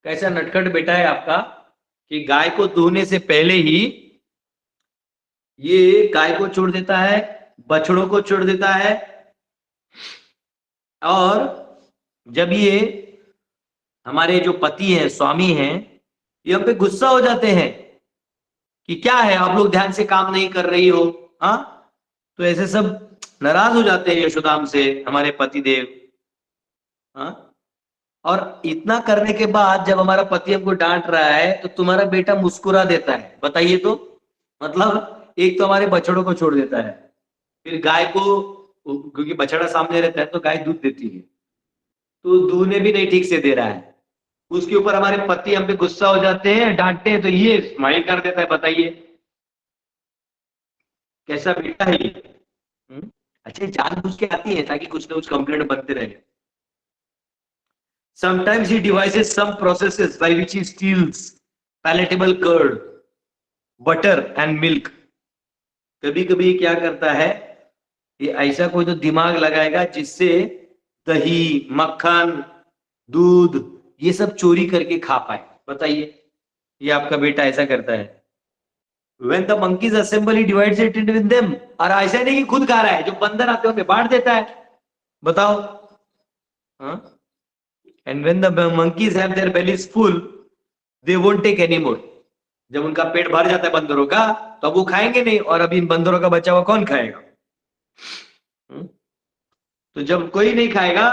कैसा नटखट बेटा है आपका कि गाय को दूहने से पहले ही ये गाय को छोड़ देता है, बछड़ों को छोड़ देता है। और जब ये हमारे जो पति हैं, स्वामी हैं, ये हम पे गुस्सा हो जाते हैं कि क्या है आप लोग ध्यान से काम नहीं कर रही हो, हाँ, तो ऐसे सब नाराज हो जाते हैं यशोदाम से हमारे पति देव, हाँ। और इतना करने के बाद जब हमारा पति हमको डांट रहा है तो तुम्हारा बेटा मुस्कुरा देता है। बताइए तो, मतलब एक तो हमारे बछड़ों को छोड़ देता है, फिर गाय को, क्योंकि बछड़ा सामने रहता है तो गाय दूध देती है, तो दूधने भी नहीं ठीक से दे रहा है, उसके ऊपर हमारे पति हम पे गुस्सा हो जाते हैं, डांटते हैं, तो ये स्माइल कर देता है। बताइए कैसा बेटा है ये। अच्छा, जानबूझ के आती है ताकि कुछ ना कुछ कंप्लेंट बनते रहे। Sometimes he devises some processes by which he steals palatable curd, butter and milk. कभी कभी क्या करता है, ये ऐसा कोई तो दिमाग लगाएगा जिससे दही, मक्खन, दूध ये सब चोरी करके खा पाए। बताइए, ये आपका बेटा ऐसा करता है। When the monkeys assemble, he divides it into them. और ऐसा नहीं कि खुद खा रहा है, जो बंदर आते हैं बांट देता है। बताओ, हाँ? And when the monkeys have their bellies full, they won't take any more. जब उनका पेट भर जाता है बंदरों का, तो अब वो खाएंगे नहीं, और अभी इन बंदरों का बचा हुआ कौन खाएगा? तो जब कोई नहीं खाएगा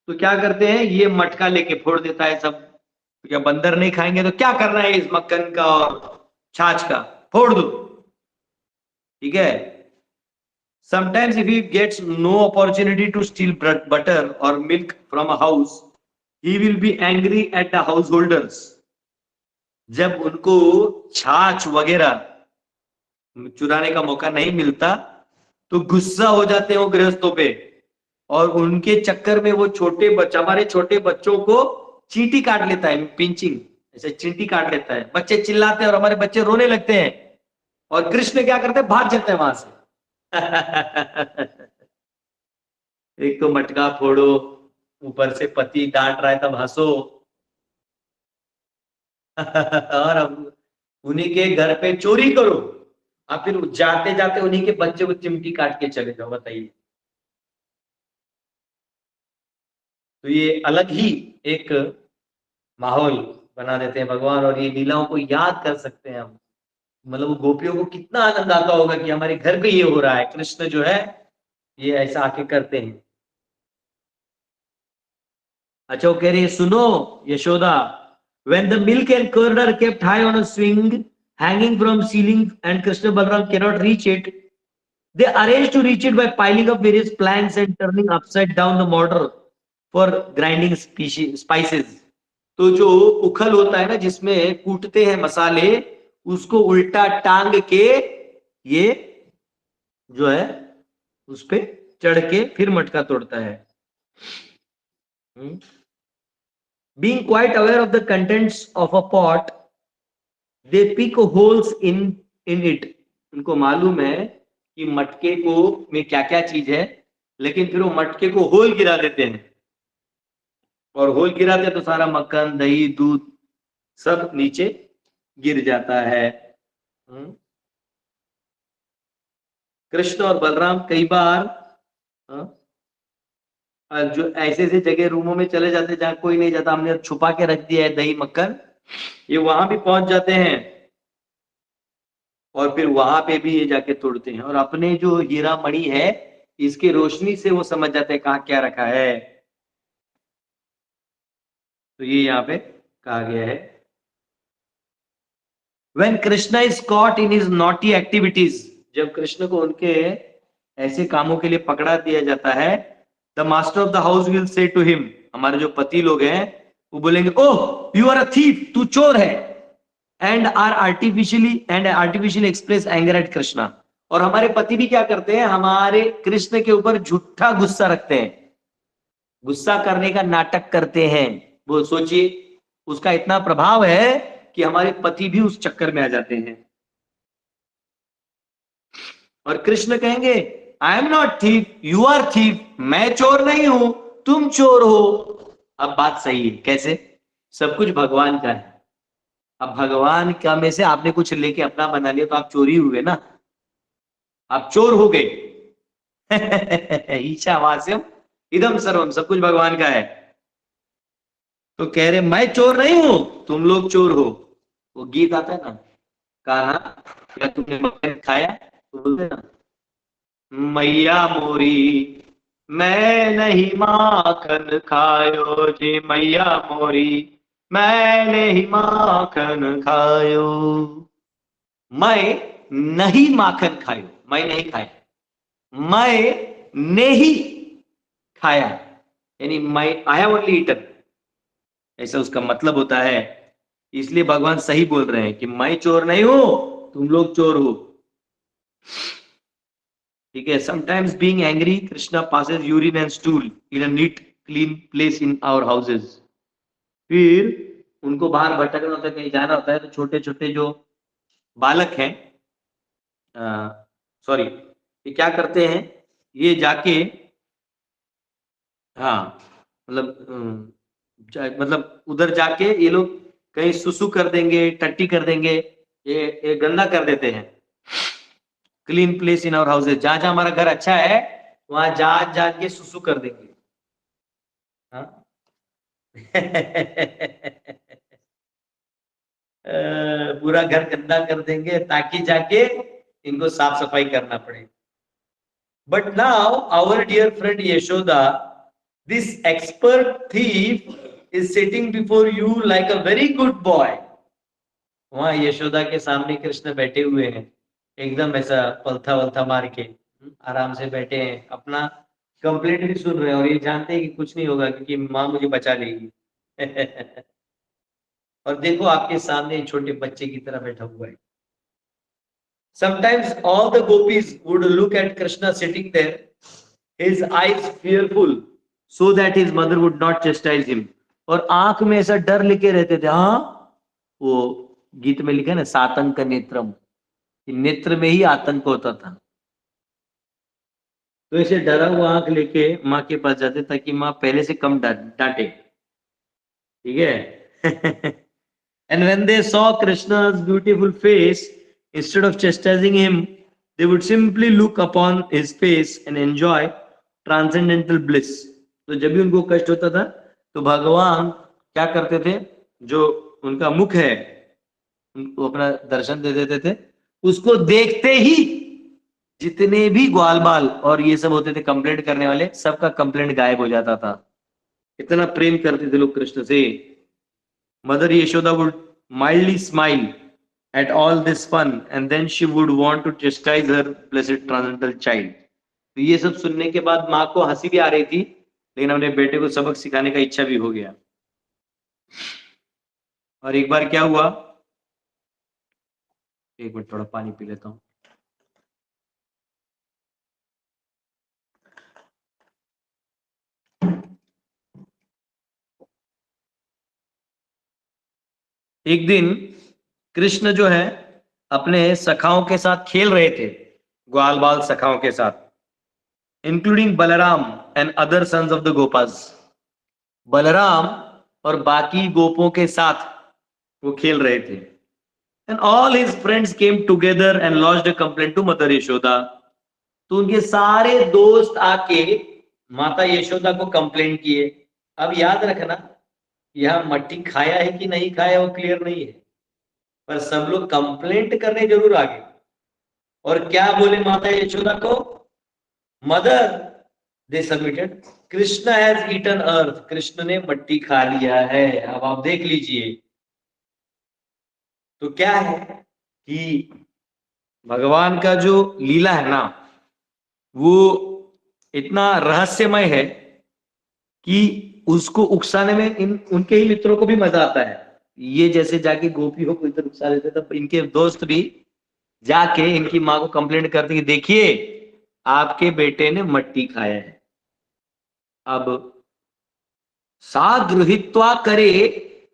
तो क्या करते हैं, ये मटका लेके फोड़ देता है सब। तो क्या बंदर नहीं खाएंगे तो क्या करना है इस मक्खन का और छाछ का, फोड़ दो, ठीक है। Sometimes if he gets no opportunity to steal butter or milk from a house, he will be angry at the householders. जब उनको छाछ वगैरह चुराने का मौका नहीं मिलता तो गुस्सा हो जाते हैं वो गृहस्थों पे, और उनके चक्कर में वो छोटे बच्चे, हमारे छोटे बच्चों को चींटी काट लेता है, पिंचिंग, ऐसे चींटी काट लेता है। बच्चे चिल्लाते हैं और हमारे बच्चे रोने लगते हैं, और कृष्ण क्या करते हैं, भाग जाते हैं वहां से। एक तो मटका फोड़ो, ऊपर से पति डांट रहा है तब हंसो। और अब उन्हीं के घर पे चोरी करो, और फिर जाते जाते उन्हीं के बच्चे को चिमटी काट के चले जाओ। बताइए, तो ये अलग ही एक माहौल बना देते हैं भगवान, और ये लीलाओं को याद कर सकते हैं हम। मतलब गोपियों को कितना आनंद आता होगा कि हमारे घर पे ये हो रहा है, कृष्ण जो है ये ऐसा आके करते हैं। अच्छा, वो कह रही है, सुनो Yashoda, when the milk and curd are kept high on a swing hanging from ceiling and Krishna Balram cannot reach it, they arrange to reach it by piling up various planks and turning upside down the mortar for grinding spices. तो जो उखल होता है ना जिसमें कूटते हैं मसाले, उसको उल्टा टांग के ये जो है उस पे चढ़ के फिर मटका तोड़ता है। Being quite aware of the contents of a pot, they pick holes in it. उनको मालूम है कि मटके को में क्या क्या चीज है, लेकिन फिर वो मटके को होल गिरा देते हैं, और होल गिराते हैं तो सारा मक्खन, दही, दूध सब नीचे गिर जाता है। कृष्ण और बलराम कई बार जो ऐसे ऐसे जगह रूमों में चले जाते जहां कोई नहीं जाता, हमने छुपा के रख दिया है दही मक्खन, ये वहां भी पहुंच जाते हैं, और फिर वहां पे भी ये जाके तोड़ते हैं, और अपने जो हीरा मणि है इसकी रोशनी से वो समझ जाते हैं कहाँ क्या रखा है। तो ये यहाँ पे कहा गया है, When Krishna is caught in his naughty activities, जब कृष्ण को उनके ऐसे कामों के लिए पकड़ा दिया जाता है, the master of the house will say to him, हमारे जो पति लोग हैं वो बोलेंगे, ओह you are a thief, तू चोर है, and artificially express anger at Krishna. और हमारे पति भी क्या करते हैं, हमारे कृष्ण के ऊपर झूठा गुस्सा रखते हैं, गुस्सा करने का नाटक करते हैं, वो सोचिए, उसका इतना प्रभाव है कि हमारे पति भी उस चक्कर में आ जाते हैं। और कृष्ण कहेंगे I am not thief, you are thief, मैं चोर नहीं हूं, तुम चोर हो। अब बात सही है, कैसे? सब कुछ भगवान का है। अब भगवान का में से आपने कुछ लेके अपना बना लिया तो आप चोरी हुए ना, आप चोर हो गए। ईशावास्यम इदम सर्वम, सब कुछ भगवान का है। तो कह रहे मैं चोर नहीं हूं, तुम लोग चोर हो। वो गीत आता है ना, कान्हा क्या तुमने मक्खन खाया, तो बोलते ना मैया मोरी मैं नहीं माखन खायो जी, मैया मोरी मैं नहीं माखन खायो। मैं नहीं माखन खायो, मैं नहीं खाया, मैं ने ही खाया, यानी मैं आई हैव ओनली ईटन, ऐसा उसका मतलब होता है। इसलिए भगवान सही बोल रहे हैं कि मैं चोर नहीं हूं, तुम लोग चोर हो। ठीक है। Sometimes being angry Krishna passes urine and stool in a neat clean place in our houses. फिर उनको बाहर भटकना होता है, कहीं जाना होता है, तो छोटे छोटे जो बालक हैं, सॉरी, ये क्या करते हैं, ये जाके, हाँ मतलब मतलब उधर जाके ये लोग कहीं सुसु कर देंगे, टट्टी कर देंगे, ये गंदा कर देते हैं। Clean place in our houses, जहां जहां हमारा घर अच्छा है वहां जान जान के सुसु कर देंगे। हाँ? पूरा घर गंदा कर देंगे ताकि जाके इनको साफ सफाई करना पड़े। But now our dear friend Yashoda, this expert thief is sitting before you like a very good boy. वहां यशोदा के सामने कृष्ण बैठे हुए हैं, एकदम ऐसा पलथा वलथा मार के आराम से बैठे हैं, अपना कंप्लेंट भी सुन रहे हैं, और ये जानते हैं कि कुछ नहीं होगा क्योंकि माँ मुझे बचा लेगी। और देखो आपके सामने छोटे बच्चे की तरह बैठा हुआ है। Sometimes all the gopis would look at Krishna sitting there, his eyes fearful, so that his mother would not chastise him. और आंख में ऐसा डर लेके रहते थे। हाँ, वो गीत में लिखा है ना, सातंक नेत्रम, नेत्र में ही आतंक होता था। तो ऐसे डरा हुआ आंख लेके माँ के पास जाते ताकि माँ पहले से कम डांटे। ठीक है। And when they saw Krishna's beautiful face, instead of chastising him, they would simply look upon his face and enjoy transcendental bliss. तो जब भी उनको कष्ट होता था तो भगवान क्या करते थे, जो उनका मुख है उनको अपना दर्शन दे देते थे। उसको देखते ही जितने भी ग्वाल बाल और ये सब होते थे कंप्लेंट करने वाले, सबका कंप्लेंट गायब हो जाता था। इतना प्रेम करते थे लोग कृष्ण से। Mother Yashoda would mildly smile at all this fun and then she would want to chastise her blessed transcendental child. तो ये सब सुनने के बाद माँ को हंसी भी आ रही थी, लेकिन अपने बेटे को सबक सिखाने का इच्छा भी हो गया। और एक बार क्या हुआ, एक मिनट थोड़ा पानी पी लेता हूँ। एक दिन कृष्ण जो है अपने सखाओं के साथ खेल रहे थे, ग्वाल बाल सखाओं के साथ, including Balram and other sons of the gopas. Balram और बाकी गोपों के साथ वो खेल रहे थे। And all his friends came together and launched a complaint to mother Yashoda. तो उनके सारे दोस्त आके माता यशोदा को कंप्लेंट किए। अब याद रखना, यह मट्टी खाया है कि नहीं खाया वो क्लियर नहीं है, पर सब लोग कंप्लेंट करने जरूर आ गए। और क्या बोले माता यशोदा को, mother they submitted, Krishna has eaten earth, Krishna ने मट्टी खा लिया है, अब आप देख लीजिए। तो क्या है कि भगवान का जो लीला है ना, वो इतना रहस्यमय है कि उसको उकसाने में उनके ही मित्रों को भी मजा आता है। ये जैसे जाके गोपियों को इधर उकसा देते, तब इनके दोस्त भी जाके इनकी माँ को कंप्लेंट करते कि देखिए आपके बेटे ने मट्टी खाया है। अब सा गृहीत्वा करे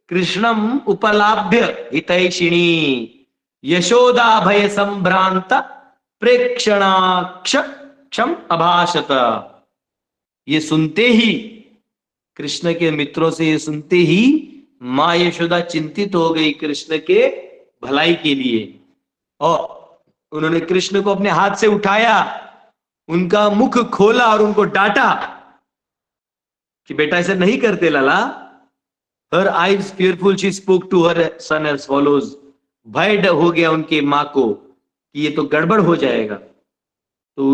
कृष्णम उपलाभ्य हितैषिणी यशोदा भय संभ्रांत प्रेक्षणाक्ष क्षम अभाषत। ये सुनते ही, कृष्ण के मित्रों से ये सुनते ही मां यशोदा चिंतित हो गई कृष्ण के भलाई के लिए, और उन्होंने कृष्ण को अपने हाथ से उठाया, उनका मुख खोला और उनको डांटा कि बेटा ऐसे नहीं करते लाला। Her eyes fearful she spoke to her son as follows। भय हो गया उनके मां को कि ये तो गड़बड़ हो जाएगा। तो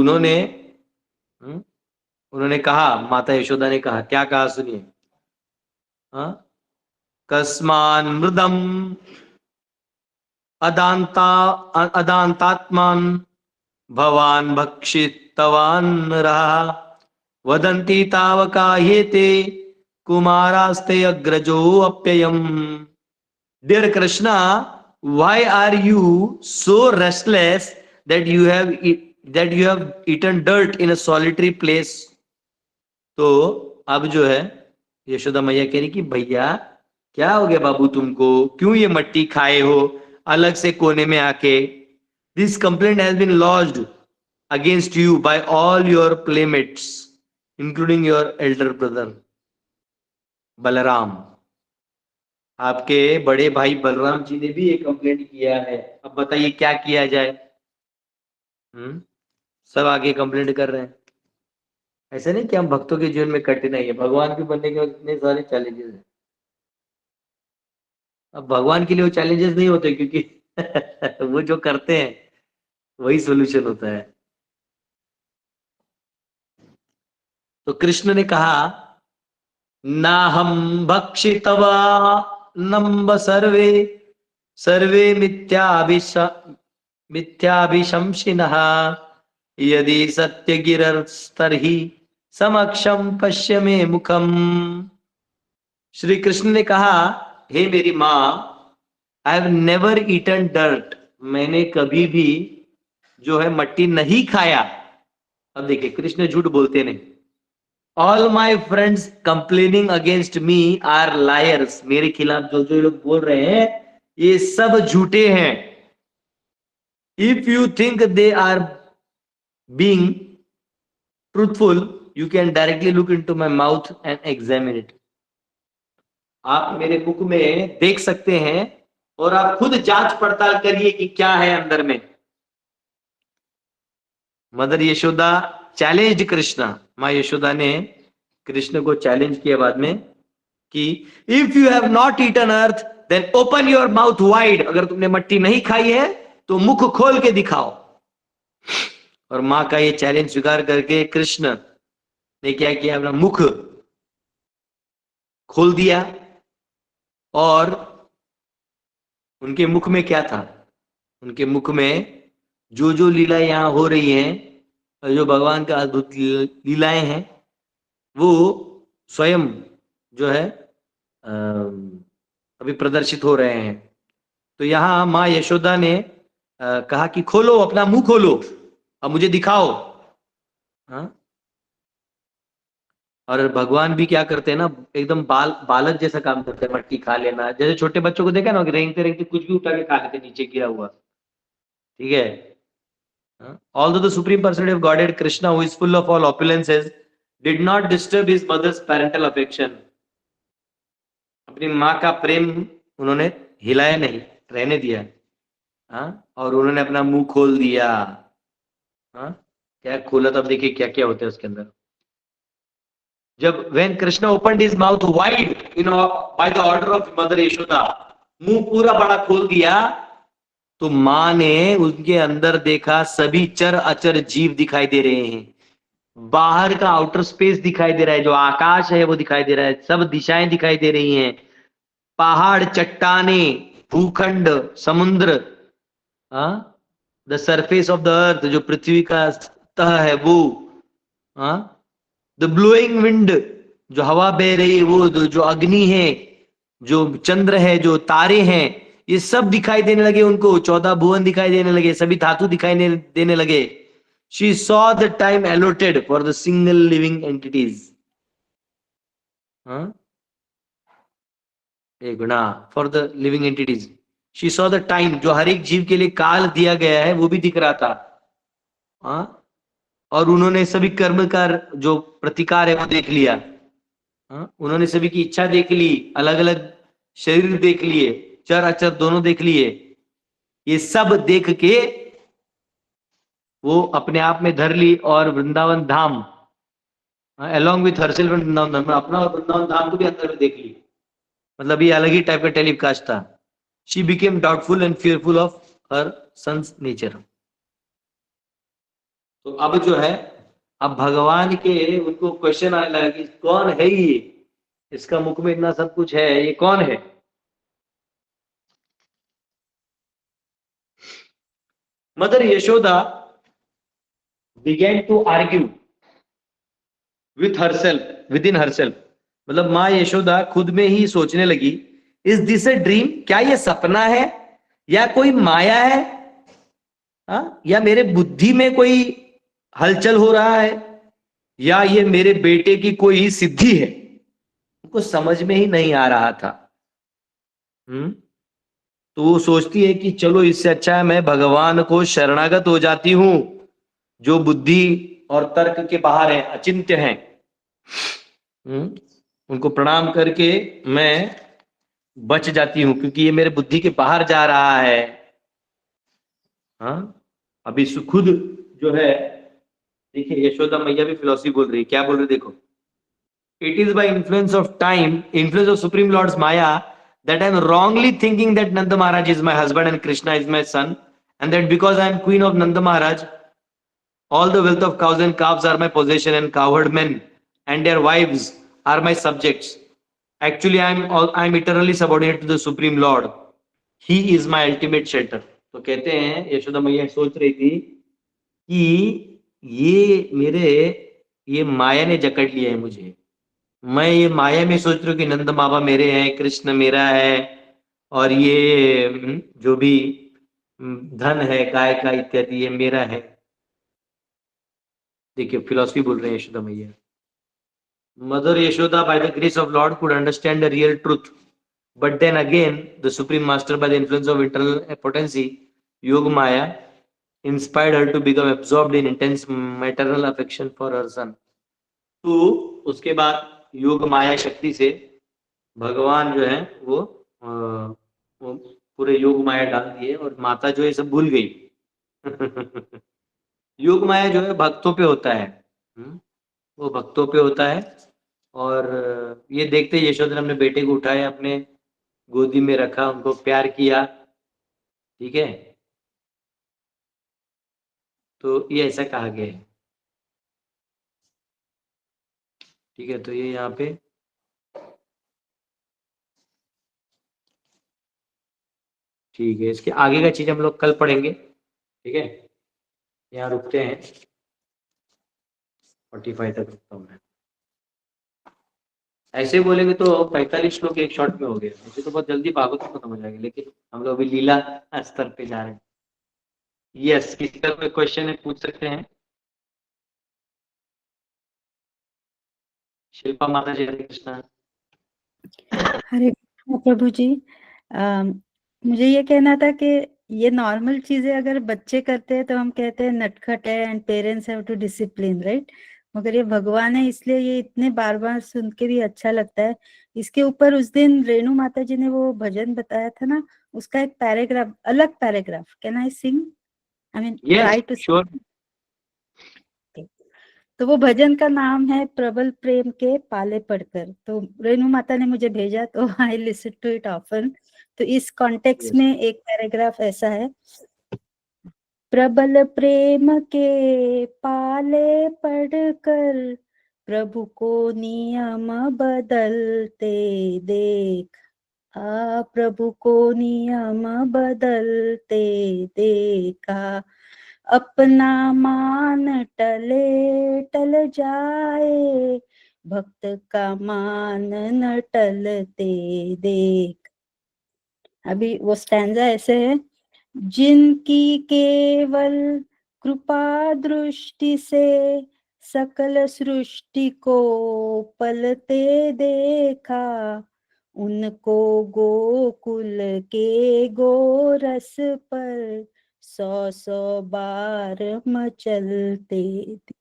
उन्होंने कहा, माता यशोदा ने कहा, क्या कहा सुनिए। कस्मान मृदम अदांतात्मान भवान भक्षितवान रहा वदंती तावका हेते कुमारास्ते अग्रजो अप्ययम। Dear Krishna, why are you so restless that you have eaten dirt in a solitary place? तो अब जो है यशोदा मैया कह रही कि भैया क्या हो गया बाबू तुमको, क्यों ये मट्टी खाए हो अलग से कोने में आके। This complaint has been launched against you by all your playmates including your elder brother Balram. आपके बड़े भाई बलराम जी ने भी ये कंप्लेंट किया है। अब बताइए क्या किया जाए। सब आगे कंप्लेंट कर रहे हैं। ऐसा नहीं कि हम भक्तों के जीवन में कठिनाई है, भगवान के बनने के इतने सारे चैलेंजेस हैं। अब भगवान के लिए वो चैलेंजेस नहीं होते, क्योंकि वो जो करते हैं वही सोल्यूशन होता है। तो कृष्ण ने कहा, ना हम भक्षितवा नम्ब सर्वे सर्वे मिथ्याभिशंसिनः यदि सत्य गिरस्तर्हि समक्षम पश्य मे मुखम। श्री कृष्ण ने कहा, हे मेरी माँ, I have never eaten dirt, मैंने कभी भी जो है मट्टी नहीं खाया। अब देखिए कृष्ण झूठ बोलते नहीं। All my friends complaining against me are liars, मेरे खिलाफ जो जो लोग बोल रहे हैं ये सब झूठे हैं। If you think they are being truthful you can directly look into my mouth and examine it. आप मेरे मुख में देख सकते हैं और आप खुद जांच पड़ताल करिए कि क्या है अंदर में। मदर यशोदा चैलेंज्ड कृष्णा, मां यशोदा ने कृष्ण को चैलेंज किया बाद में कि if you have not eaten earth then open your mouth wide, अगर तुमने मट्टी नहीं खाई है तो मुख खोल के दिखाओ। और मां का ये चैलेंज स्वीकार करके कृष्ण ने क्या किया, अपना मुख खोल दिया। और उनके मुख में क्या था, उनके मुख में जो जो लीला यहां हो रही हैं, जो भगवान का अद्भुत लीलाएं हैं, वो स्वयं जो है अभी प्रदर्शित हो रहे हैं। तो यहां मां यशोदा ने कहा कि खोलो, अपना मुंह खोलो, अब मुझे दिखाओ। हाँ? और भगवान भी क्या करते हैं ना, एकदम बालक जैसा काम करते हैं, मट्टी खा लेना। जैसे छोटे बच्चों को देखा ना, रेंगते रेंगते कुछ भी उठा के खा लेते नीचे गिरा हुआ। ठीक है। Although the supreme personality of Godhead Krishna, who is full of all opulences, did not disturb his mother's parental affection, अपनी माँ का प्रेम उन्होंने हिलाया नहीं, रहने दिया। और उन्होंने अपना मुंह खोल दिया। क्या खोला, तब देखिए क्या क्या होता है उसके अंदर। जब when Krishna opened his mouth wide, by the order of Mother Yashoda, मुंह पूरा बड़ा खोल दिया, तो मां ने उनके अंदर देखा सभी चर अचर जीव दिखाई दे रहे हैं। बाहर का आउटर स्पेस दिखाई दे रहा है, जो आकाश है वो दिखाई दे रहा है, सब दिशाएं दिखाई दे रही हैं, पहाड़, चट्टाने, भूखंड, समुद्र, the surface of the earth, जो पृथ्वी का सतह है वो, द ब्लोइंग विंड, जो हवा बह रही है वो, जो अग्नि है, जो चंद्र है, जो तारे हैं, ये सब दिखाई देने लगे उनको। 14 भुवन दिखाई देने लगे, सभी धातु दिखाई देने लगे। She saw the time allotted for the single living entities. एक गुना for the living entities, she saw the time, जो हर एक जीव के लिए काल दिया गया है वो भी दिख रहा था। हाँ, और उन्होंने सभी कर्म का जो प्रतिकार है वो देख लिया। हाँ, उन्होंने सभी की इच्छा देख ली, अलग अलग शरीर देख लिए, चर अचर दोनों देख लिए। ये सब देख के वो अपने आप में धर ली और वृंदावन धाम along with herself and Vrindavan धाम, अपना और वृंदावन धाम को भी अंदर में देख ली। मतलब ये अलग ही टाइप का टेलीकास्ट था। She became doubtful and fearful of her son's nature. तो अब जो है, अब भगवान के उनको क्वेश्चन आने लगा कि कौन है ये, इसका मुख में इतना सब कुछ है, ये कौन है। Mother Yashoda began to argue with herself, within herself। मतलब माँ यशोदा खुद में ही सोचने लगी, इज दिस ए ड्रीम, क्या ये सपना है या कोई माया है, या मेरे बुद्धि में कोई हलचल हो रहा है, या ये मेरे बेटे की कोई सिद्धि है। उनको समझ में ही नहीं आ रहा था। तो वो सोचती है कि चलो इससे अच्छा है मैं भगवान को शरणागत हो जाती हूं, जो बुद्धि और तर्क के बाहर है, अचिंत्य हैं। उनको प्रणाम करके मैं बच जाती हूं, क्योंकि ये मेरे बुद्धि के बाहर जा रहा है। हाँ, अभी खुद जो है, देखिए यशोदा मैया भी फिलोसफी बोल रही है। क्या बोल रही है देखो, it is by influence of time, influence of supreme lord's Maya, that I am wrongly thinking that Nanda Maharaj is my husband and Krishna is my son, and that because I am queen of Nanda Maharaj, all the wealth of cows and calves are my possession, and cowherd men and their wives are my subjects. Actually, I am eternally subordinate to the Supreme Lord. He is my ultimate shelter. तो कहते हैं यशोदा मैया सोच रही थी कि ये माया ने जकड़ लिया है मुझे। मैं ये माया में सोच रही हूँ कि नंद बाबा मेरे हैं, कृष्ण मेरा है, और ये जो भी धन है गाय का इत्यादि ये मेरा है। देखिए फिलॉसफी बोल रहे हैं यशोदा मैया। Mother Yashoda by the grace of Lord could understand the real truth, but then again the supreme master by the influence of internal potency Yoga Maya inspired her to become absorbed in intense maternal affection for her son। तो उसके बाद योग माया शक्ति से भगवान जो है वो पूरे योग माया डाल दिए और माता जो है सब भूल गई। योग माया जो है भक्तों पे होता है, वो भक्तों पे होता है। और ये देखते यशोदा ने अपने बेटे को उठाया, अपने गोदी में रखा, उनको प्यार किया। ठीक है, तो ये ऐसा कहा गया है। ठीक है, तो ये यहाँ पे ठीक है, इसके आगे का चीज हम लोग कल पढ़ेंगे। ठीक है, यहाँ रुकते हैं, 45 तक रुकता हूँ मैं। ऐसे बोलेंगे तो 45 श्लोक एक शॉट में हो गया, ऐसे तो बहुत जल्दी भागवत खत्म हो जाएंगे, लेकिन हम लोग अभी लीला स्तर पे जा रहे हैं। यस, किसी का कोई क्वेश्चन है पूछ सकते हैं। शिल्पा माता जी, हरे कृष्णा। हरे प्रभु जी, मुझे ये कहना था कि ये नॉर्मल चीजें अगर बच्चे करते हैं तो हम कहते हैं नटखट है and parents have to discipline, right. मगर ये भगवान है इसलिए ये इतने बार बार सुन के भी अच्छा लगता है। इसके ऊपर उस दिन रेणु माता जी ने वो भजन बताया था ना, उसका एक पैराग्राफ, अलग paragraph, can I sing? I mean try to. Sure. तो वो भजन का नाम है प्रबल प्रेम के पाले पढ़कर। तो रेणु माता ने मुझे भेजा, तो I listen to it often. तो इस कॉन्टेक्स्ट में एक पैराग्राफ ऐसा है, प्रबल प्रेम के पाले पढ़कर प्रभु को नियम बदलते देख, प्रभु को नियम बदलते देखा, अपना मान टले टल जाए, भक्त का मान न टलते देख। अभी वो स्टैंजा ऐसे है, जिनकी केवल कृपा दृष्टि से सकल सृष्टि को पलते देखा, उनको गोकुल के गोरस पर 100 बार मचलते थे।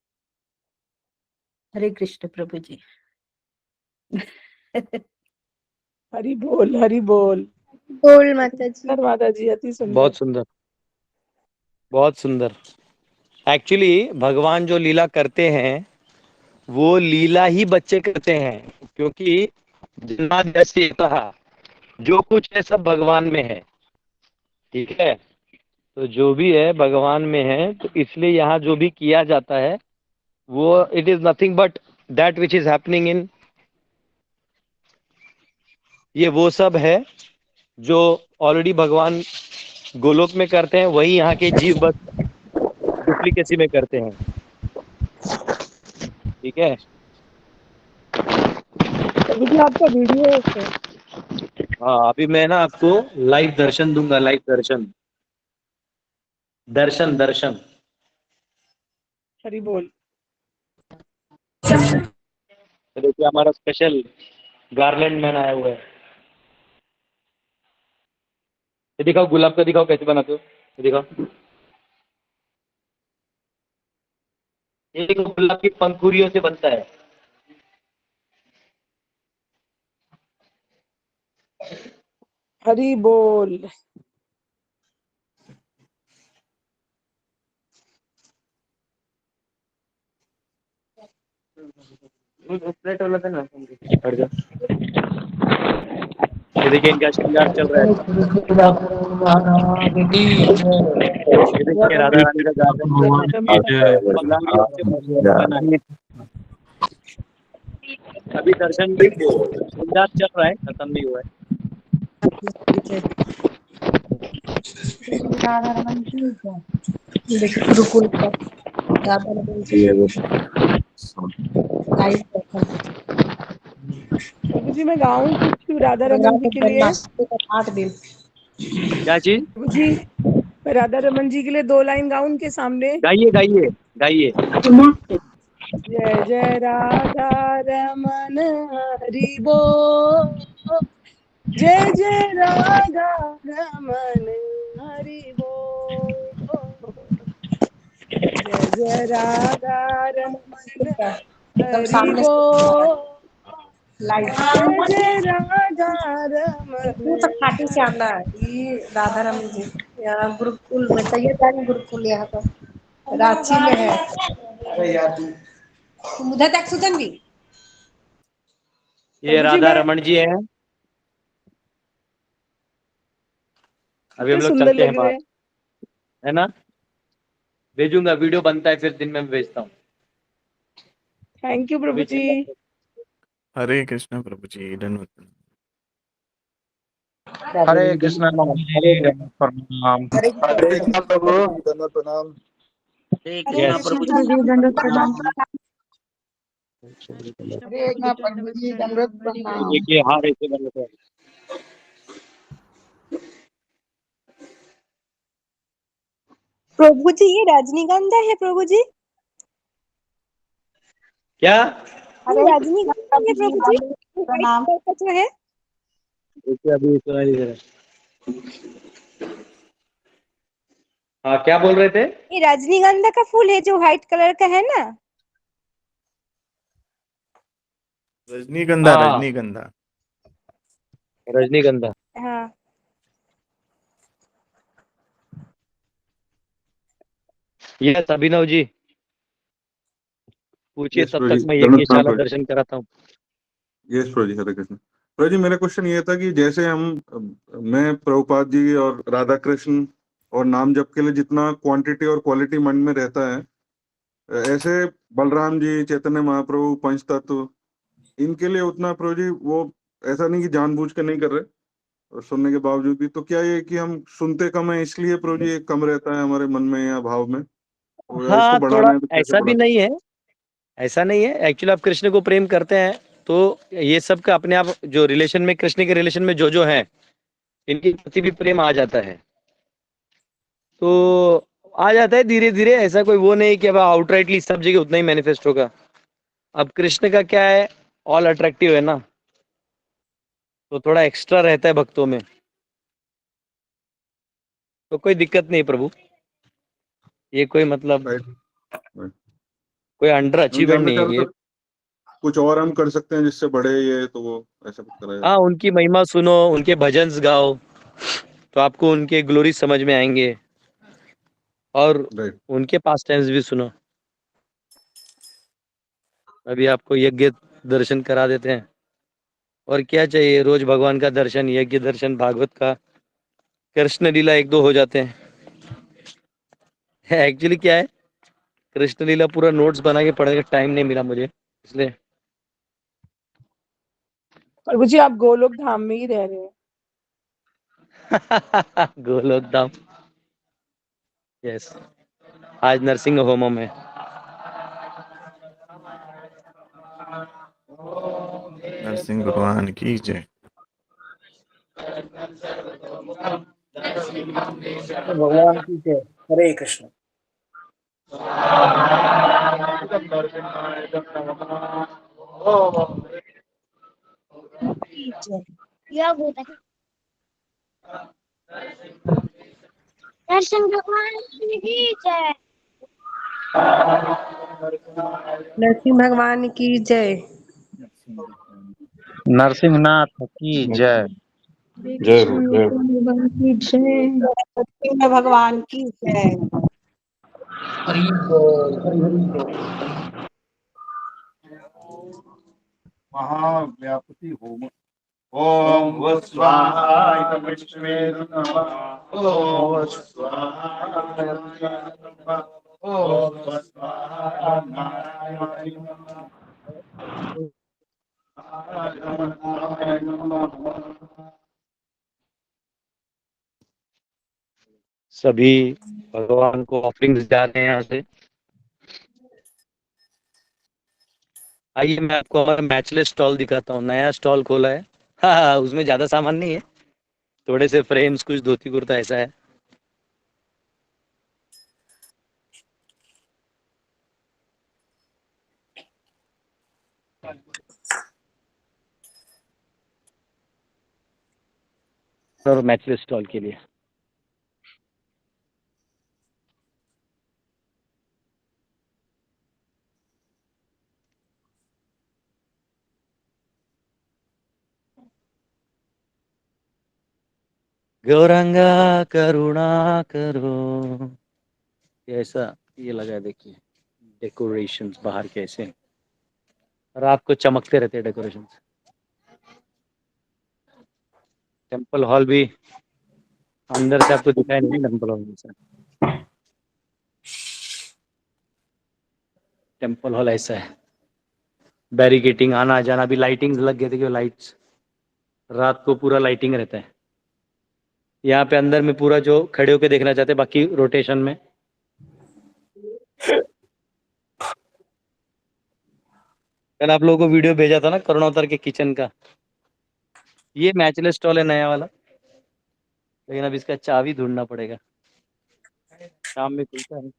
हरे कृष्ण प्रभु जी। हरि बोल, हरि बोल। बोल माता जी। सुंदर माता जी, अति सुंदर। बहुत सुंदर, बहुत सुंदर। एक्चुअली भगवान जो लीला करते हैं वो लीला ही बच्चे करते हैं, क्योंकि जिन्ना जैसे कहा जो कुछ है सब भगवान में है, ठीक है। तो जो भी है भगवान में है, तो इसलिए यहाँ जो भी किया जाता है वो it is nothing but that which is happening in, ये वो सब है जो ऑलरेडी भगवान गोलोक में करते हैं, वही यहाँ के जीव बस डुप्लीकेसी में करते हैं, ठीक है। प्रभु जी आपका वीडियो है। हाँ, अभी मैं ना आपको लाइव दर्शन दूंगा, लाइव दर्शन, दर्शन दर्शन। हरि बोल। तो देखिए हमारा स्पेशल गार्लैंड मैन आया हुआ है। ये दिखाओ, गुलाब का दिखाओ कैसे बनाते हो, ये दिखाओ। ये देखो गुलाब की पंखुड़ियों से बनता है। हरि बोल। प्लेट वाला था ना, हट जा। ये देखिए इनका श्रृंगार चल रहा है। ये देखिए राधा रानी का गार्डन बना है। अभी दर्शन श्रृंगार चल रहा है, खत्म नहीं हुआ है। गुरुकुल पर राधा रमन जी लाइव देखा। प्रभु जी मैं गाऊं कुछ राधा रमन जी के लिए? नाश्ते का 8 दिन। क्या चीज? प्रभु जी मैं राधा रमन जी के लिए 2 लाइन गाऊं उनके सामने? गाइए गाइए गाइए। जय जय राधा रमन हरि बोल, जय जय राधा रमन हरि बोल, जय जय राधा रमन हरि बोल, लाइव जय जय राधा रमन तू तो खाटी से आना है ये राधा रमन जी यहाँ गुरुकुल में सैयद गुरुकुल यहाँ पर रांची में है। अरे यार तुम उधर तक सुतन भी। ये प्रभु जी राधा मैं रमन जी हैं। अभी हम कितने लोग सुंदर चलते हैं लग रहे बाहर, हैं। है ना। भेजूंगा, वीडियो बनता है फिर दिन में भेजता हूँ। थैंक यू प्रभु अभी जी। हरे कृष्ण प्रभु जी, धन्यवाद। हरे कृष्णा प्रणाम। हरे कृष्ण प्रभु, दंडवत प्रणाम। हरे कृष्ण प्रभु जी, दंडवत प्रणाम। हरे कृष्ण प्रभु जी, दंडवत प्रणाम। देखिए हार ऐसे बनते हैं। प्रभु जी ये रजनीगंधा है प्रभु जी। क्या? ये रजनीगंधा है प्रभु जी। प्रणाम। जो है देखिए अभी सुनाई दे रहा है। हाँ क्या बोल रहे थे? ये रजनीगंधा का फूल है जो व्हाइट कलर का है ना। रजनीगंधा, हाँ रजनीगंधा। रजनीगंधा। हाँ यस अभिनव जी पूछिए, यस तब प्रभु जी, तक मैं दंडवत प्रणाम यज्ञशाला प्रभु दर्शन कराता हूँ। जी। यस प्रभु जी, हरे कृष्ण प्रभु जी। मेरा क्वेश्चन ये था कि जैसे मैं प्रभुपाद जी और राधा कृष्ण और नाम जप के लिए जितना क्वांटिटी और क्वालिटी मन में रहता है, ऐसे बलराम जी, चैतन्य महाप्रभु, पंच तत्व, इनके लिए उतना प्रभु जी वो ऐसा नहीं कि जानबूझ के नहीं कर रहे, और सुनने के बावजूद भी, तो क्या ये कि हम सुनते कम है इसलिए प्रभु जी कम रहता है हमारे मन में या भाव में, और इसको हाँ थोड़ा बढ़ाना है तो कैसे ऐसा भी बढ़ा नहीं है, ऐसा नहीं है। एक्चुअली आप कृष्ण को प्रेम करते हैं तो ये सब का अपने आप जो रिलेशन में, कृष्ण के रिलेशन में जो जो है इनके प्रति भी प्रेम आ जाता है। तो आ जाता है धीरे धीरे, ऐसा कोई वो नहीं कि अब आउटराइटली सब जगह उतना ही मैनिफेस्ट होगा। अब कृष्ण का क्या है, ऑल अट्रैक्टिव है ना, तो थोड़ा एक्स्ट्रा रहता है भक्तों में, तो कोई दिक्कत नहीं प्रभु। ये कोई मतलब राइट। कोई अंडर उनके अचीवमेंट नहीं विचार है ये। तो कुछ और हम कर सकते हैं जिससे बढ़े ये, तो वो ऐसा कुछ कराया हाँ, उनकी महिमा सुनो, उनके भजन गाओ, तो आपको उनके ग्लोरी समझ में आएंगे, और राइट। उनके पास टेंस भी सुनो। अभी आपको यज्ञ दर्शन करा देते हैं, और क्या चाहिए, रोज भगवान का दर्शन, यज्ञ दर्शन, भागवत का, कृष्ण लीला 1-2 हो जाते हैं। एक्चुअली क्या है, कृष्ण लीला पूरा नोट्स बना के पढ़ने का टाइम नहीं मिला मुझे, इसलिए। प्रभु जी आप गोलोक धाम में ही रह रहे हैं। गोलोक धाम, यस, आज नरसिंह होमम है। नरसिंह भगवान की जय। भगवान की जय। हरे कृष्ण। दर्शन भगवान की जय। नरसिंह भगवान की जय। नरसिंहनाथ की जय। जय हो, जय हो। भगवान की जय। नरसिंह भगवान की जय। हरि बोल, हरि हरि बोल। महाव्यापति होम। ओम वो स्वाहा विष्णुवे नमः। ओम स्वाहा नमः। ओम स्वाहा नारायणाय नमः। नारायणाय नमः। सभी भगवान को ऑफरिंग्स जा रहे हैं यहाँ से। आइए मैं आपको हमारा मैचलेस स्टॉल दिखाता हूँ, नया स्टॉल खोला है। हाँ, उसमें ज्यादा सामान नहीं है, थोड़े से फ्रेम्स, कुछ धोती कुर्ता, ऐसा है। और मैचलेस स्टॉल के लिए गौरंगा करुणा करो, ऐसा ये लगा है, देखिए डेकोरेशंस बाहर कैसे हैं। रात को चमकते रहते हैं डेकोरेशंस। टेम्पल हॉल भी अंदर से आपको दिखाई नहीं, टेम्पल हॉल से। टेम्पल हॉल ऐसा है, बैरिकेटिंग, आना जाना, भी लाइटिंग लग गए, देखिए लाइट्स, रात को पूरा लाइटिंग रहता है। यहाँ पे अंदर में पूरा जो खड़े होके देखना चाहते हैं, बाकी रोटेशन में। कल आप लोगों को वीडियो भेजा था ना करुणावतार के किचन का, ये मैचलेस स्टॉल है नया वाला, लेकिन अब इसका चाबी ढूंढना पड़ेगा, शाम में खुलता है।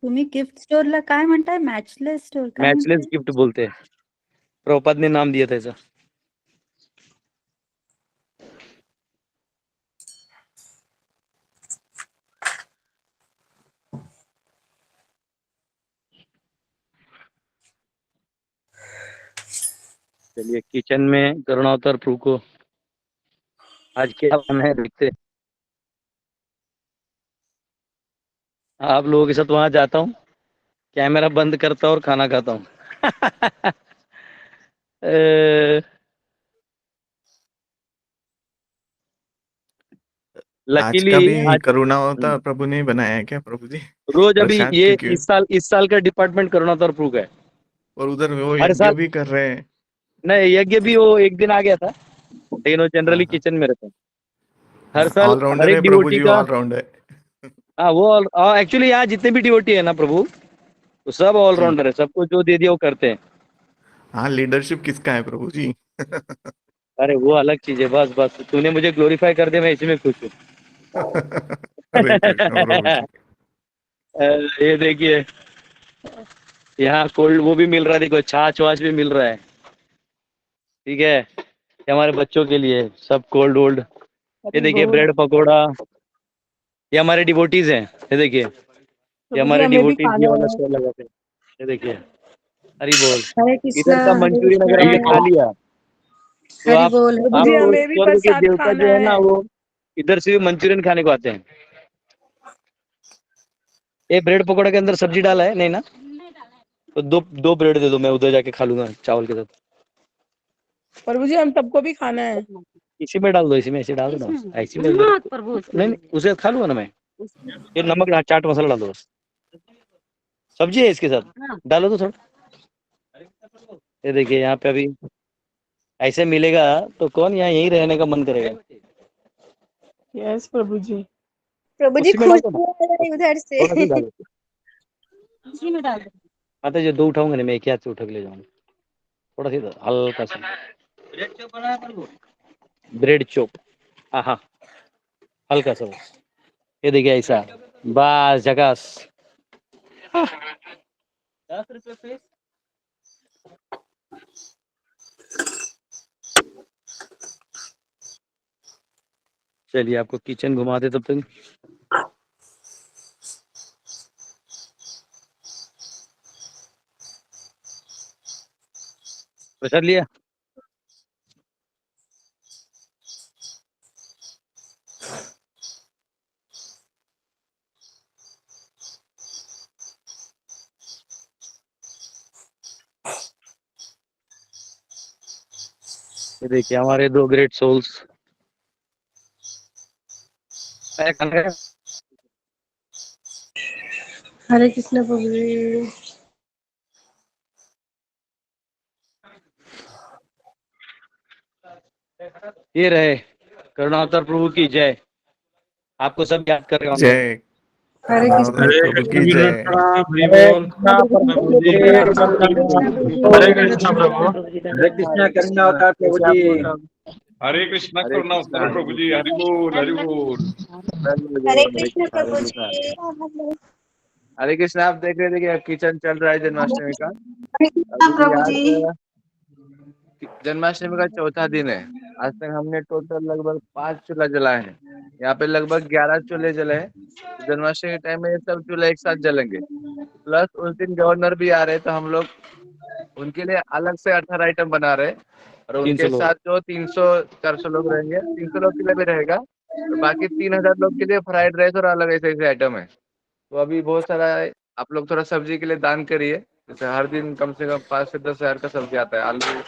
तुम्ही गिफ्ट स्टोरला काय म्हणताय? मॅचलेस स्टोर काय मैचलेस म्हणताय? गिफ्ट बोलते हैं, प्रभुपाद ने नाम दिया था ऐसा। चलिए किचन में करुणावतार प्रभु को आज क्या बना है देखते हैं। आप लोगों के साथ वहां जाता हूँ, कैमरा बंद करता हूँ और खाना खाता हूँ। आज लकीली का भी आज करुणावतार प्रभु ने बनाया है क्या प्रभु जी? रोज अभी प्रसाद ये क्योंकि इस साल का डिपार्टमेंट करुणावतार प्रभु का है। और उधर वो हर यज्ञ साल भी कर रहे हैं। नहीं, यज्ञ भी वो एक दिन आ गया था, लेकिन वो हाँ जनरली हाँ, किचन में रहता है हर साल। हर ऑलराउंडर एक है प्रभु डिवोटी जी, का, ऑलराउंडर है। हाँ वो एक्चुअली यहाँ जितने भी डिवोटी है ना प्रभु, वो सब ऑलराउंडर है, सबको जो दे दिया वो करते हैं। हाँ, लीडरशिप किसका है प्रभु जी? अरे वो अलग चीज है, बस बस तूने मुझे ग्लोरीफाई कर दिया, मैं इसी में खुश हूँ। हरे कृष्ण प्रभु जी। ये देखिए यहाँ कोल्ड वो भी मिल रहा है, देखो छाछ वाछ भी मिल रहा है, ठीक है, ये हमारे बच्चों के लिए सब कोल्ड वोल्ड। ये देखिए ब्रेड पकोड़ा, ये हमारे डिवोटीज हैं, ये देखिए ये प्रभु जी हमारे हमें भी डिवोटीज ये खाना वाला है। स्टॉल लगाते हैं, ये देखिए हरी बोल। हरे कृष्णा इधर का हरे मंचूरियन अगर कृष्णा हमने खा लिया तो हरि बोल प्रभु जी आपको हमें भी स्वर्ग के प्रसाद देवता खाना जो है ना है। वो इधर से भी मंचूरियन खाने को आते हैं। ये ब्रेड पकोड़ा के अंदर सब्जी डाला है नहीं ना, तो दो दो ब्रेड दे दो, मैं उधर जाके खा लूंगा चावल के साथ। प्रभु जी हम सबको भी खाना है। इसी में डाल दो, इसी में ऐसे डाल दो ना, ऐसी में नहीं नहीं उसे खा लूंगा ना मैं। ये नमक चाट मसाला डाल दो बस, सब्जी है इसके साथ डालो तो थोड़ा। ये देखिए यहाँ पे अभी ऐसे मिलेगा तो कौन यहाँ यहीं रहने का मन करेगा। यस प्रभु जी। प्रभु जी उसी में डाल दो ना, खुशबू आ रही उधर थोड़ा सा से। डालो। इसी में डाल दो। आता जो दो उठाऊंगा ना मैं, एक ही हाथ से उठा के ले जाऊंगा, थोड़ा सी हल्का सा ब्रेड चॉप, आहा हल्का सा बस। ये देखिए ऐसा, बस झकास। 10 रुपए पीस। चलिए आपको किचन घुमा दे तब तक। प्रसाद लिया? ये देखिए हमारे दो ग्रेट सोल्स। हरे कृष्णा प्रभु जी। ये रहे करुणावतार प्रभु की जय। आपको सब याद कर रहे होंगे। जय हरे कृष्णा करुणावतार प्रभु की जय। हरे कृष्णा प्रभु जी। हरे कृष्णा प्रभु। हरे कृष्णा करुणावतार प्रभु जी। हरे कृष्णा हरे करुणावतार कृष्णा प्रभु जी, हरि बोल हरि बोल। हरे हरे कृष्णा कृष्णा प्रभु हरे कृष्णा। जी। हरे कृष्णा। आप देख रहे थे कि किचन चल रहा है जन्माष्टमी का। हरे कृष्णा अभी प्रभु जी। आज जन्माष्टमी का चौथा दिन है। आज तक हमने टोटल लगभग 5 चूल्हा जलाए हैं। यहाँ पे लगभग 11 चूल्हे जले हैं। तो जन्माष्टमी के टाइम में ये सब चूल्हे एक साथ जलेंगे। प्लस उस दिन गवर्नर भी आ रहे हैं, तो हम लोग उनके लिए अलग से 18 आइटम बना रहे हैं। और 300 उनके लोग। साथ जो 300-400 लोग रहेंगे, 300 लोग के लिए भी रहेगा। और बाकी 3000 लोग के लिए फ्राइड राइस और अलग ऐसे ऐसे आइटम है। तो अभी बहुत सारा है। आप लोग थोड़ा सब्जी के लिए दान करिए। जैसे हर दिन कम से कम 5 से 10 हजार का सब्जी आता है, आलू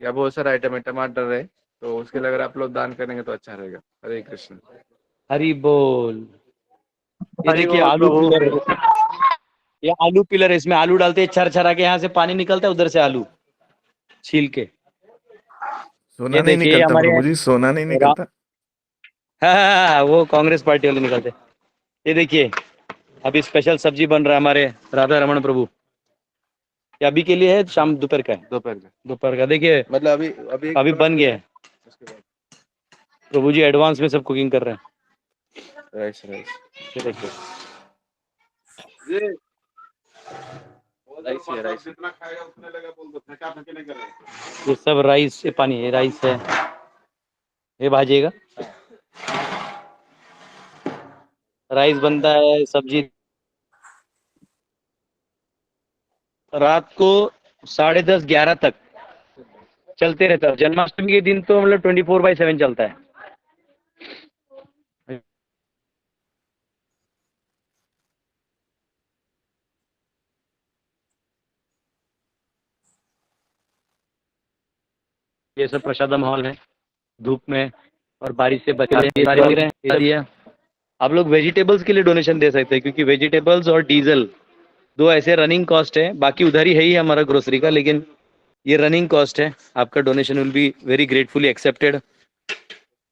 या बहुत सारा आइटम है, टमाटर है, तो उसके लिए अगर आप लोग दान करेंगे तो अच्छा रहेगा। हरे कृष्ण। हरी बोल। ये हरि देखिए बोल आलू प्रभु। पिलर है, ये आलू पिलर है, इसमें आलू डालते हैं, छर छरा के यहाँ से पानी निकलता है, उधर से आलू छील के। सोना ये नहीं देखिए निकलता हमारे प्रभु जी, सोना नहीं निकलता। हाँ, वो कांग्रेस पार्टी वाले निकलते। ये देखिए अभी स्पेशल सब्जी बन रहा है हमारे राधा रमन प्रभु। ये अभी के लिए है, शाम दोपहर का है। दोपहर का देखिए मतलब अभी अभी बन गया है। उसके बाद प्रभु जी एडवांस में सब कुकिंग कर रहे हैं। राइस राइस ये देखिए ये राइस ही है, राइस जितना खाएगा उतने लगा, बोल दो थका थके नहीं करेगा। ये सब राइस, ये पानी है, राइस है, ये भाजिएगा, राइस बनता है, सब्जी रात को 10:30-11 तक चलते रहता है। जन्माष्टमी के दिन तो मतलब 24/7 चलता है। ये सब प्रसाद माहौल है, धूप में और बारिश से बचा रहे हैं। आप लोग वेजिटेबल्स के लिए डोनेशन दे सकते हैं, क्योंकि वेजिटेबल्स और डीजल दो ऐसे रनिंग कॉस्ट है, बाकी उधर ही है ही हमारा ग्रोसरी का, लेकिन ये रनिंग कॉस्ट है। आपका donation will be very gratefully accepted.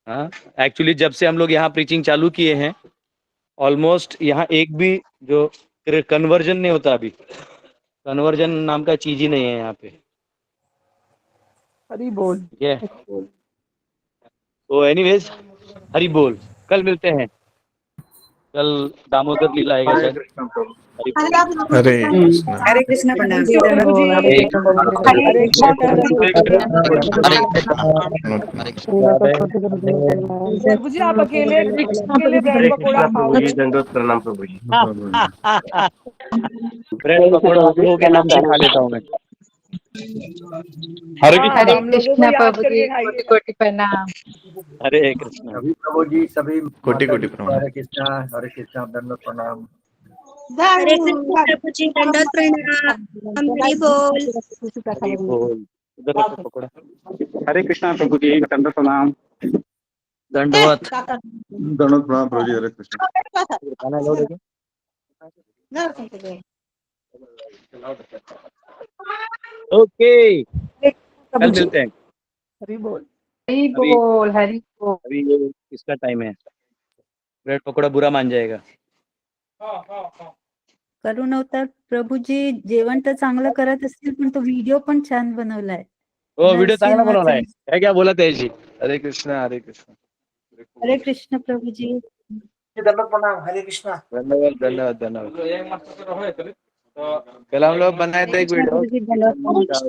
हाँ, एक्चुअली जब से हम लोग यहाँ प्रीचिंग चालू किए हैं, ऑलमोस्ट यहाँ एक भी जो कन्वर्जन नहीं होता, अभी कन्वर्जन नाम का चीज ही नहीं है यहाँ पे। हरी बोल। ठीक है, तो एनीवेज हरि बोल, कल मिलते हैं, कल दामोदर लीला आएगा हरे शायद। कृष्ण प्रभु। हरि बोल। हरे कृष्णा। हरे कृष्णा प्रणाम। प्रभु जी हरे हरे कृष्णा प्रभु जी आप अकेले अकेले ब्रेड पकौड़ा खाओ। जी दंडवत प्रणाम प्रभु जी। ब्रेड पकौड़ा आप लोगों के नाम से खा लेता हूँ मैं। हरे हम लोगों को याद करके खाइए। कोटि प्रणाम। हरे कृष्णा। सभी प्रभु जी सभी कोटि माता कोटि जी को प्रणाम। हरे कृष्णा दंडवत प्रणाम। हरे कृष्ण प्रभु जी दंडवत प्रणाम। हरि बोल। हरि बोल। उधर रखो पकौड़ा। हरे कृष्णा प्रभु जी दंडवत प्रणाम। दंडवत। दंडवत प्रणाम प्रभु जी, हरे कृष्ण। खाना लो लेके। ओके, कल मिलते हैं। हरि बोल। हरि अभी बोल हरि बोल। अभी ये इसका टाइम है, ब्रेड पकौड़ा बुरा मान जाएगा। करून अवतार प्रभूजी जेवण तर चांगलं करत असतील पण तो व्हिडिओ पण छान बनवलाय. हो व्हिडिओ चांगला बनवला आहे, नरसिंहाचं. काय क्या बोला त्याची। हरे कृष्णा हरे कृष्णा। हरे कृष्ण प्रभूजी. दंडवत प्रणाम। हरे कृष्णा। धन्यवाद धन्यवाद धन्यवाद। कल हम लोग बनाए हरे थे एक कृष्ण वीडियो, प्रभूजी दंडवत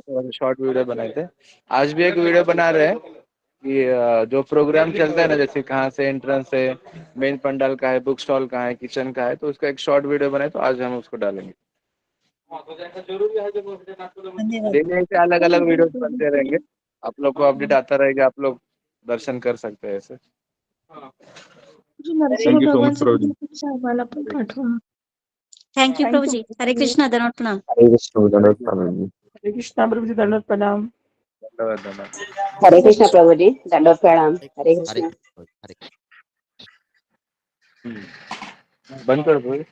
प्रणाम. शॉर्ट वीडियो बनाए थे। आज भी एक वीडियो बना रहे हैं कि जो प्रोग्राम चलता है ना, जैसे कहाँ से एंट्रेंस है, मेन पंडाल का है, बुक स्टॉल का है, किचन का है, तो उसका एक शॉर्ट वीडियो बनाए, तो आज हम उसको डालेंगे। धन्यवाद. डेली ऐसे अलग अलग वीडियो बनते रहेंगे, आप लोग को अपडेट आता रहेगा, आप लोग दर्शन कर सकते हैं ऐसे। थैंक यू सो मच प्रभु जी। थैंक यू प्रभु जी। हरे कृष्णा दंडवत प्रणाम। हरे कृष्ण दंडवत प्रणाम। हरे कृष्णा प्रभु जी दंडवत प्रणाम। धन्यवाद धन्यवाद। हरे कृष्ण प्रभु जी दंडवत प्रणाम। हरे कृष्ण। बंद कर दो।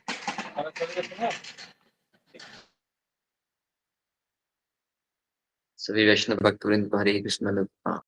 सभी वैष्णव भक्तवृंद को हरे कृष्ण।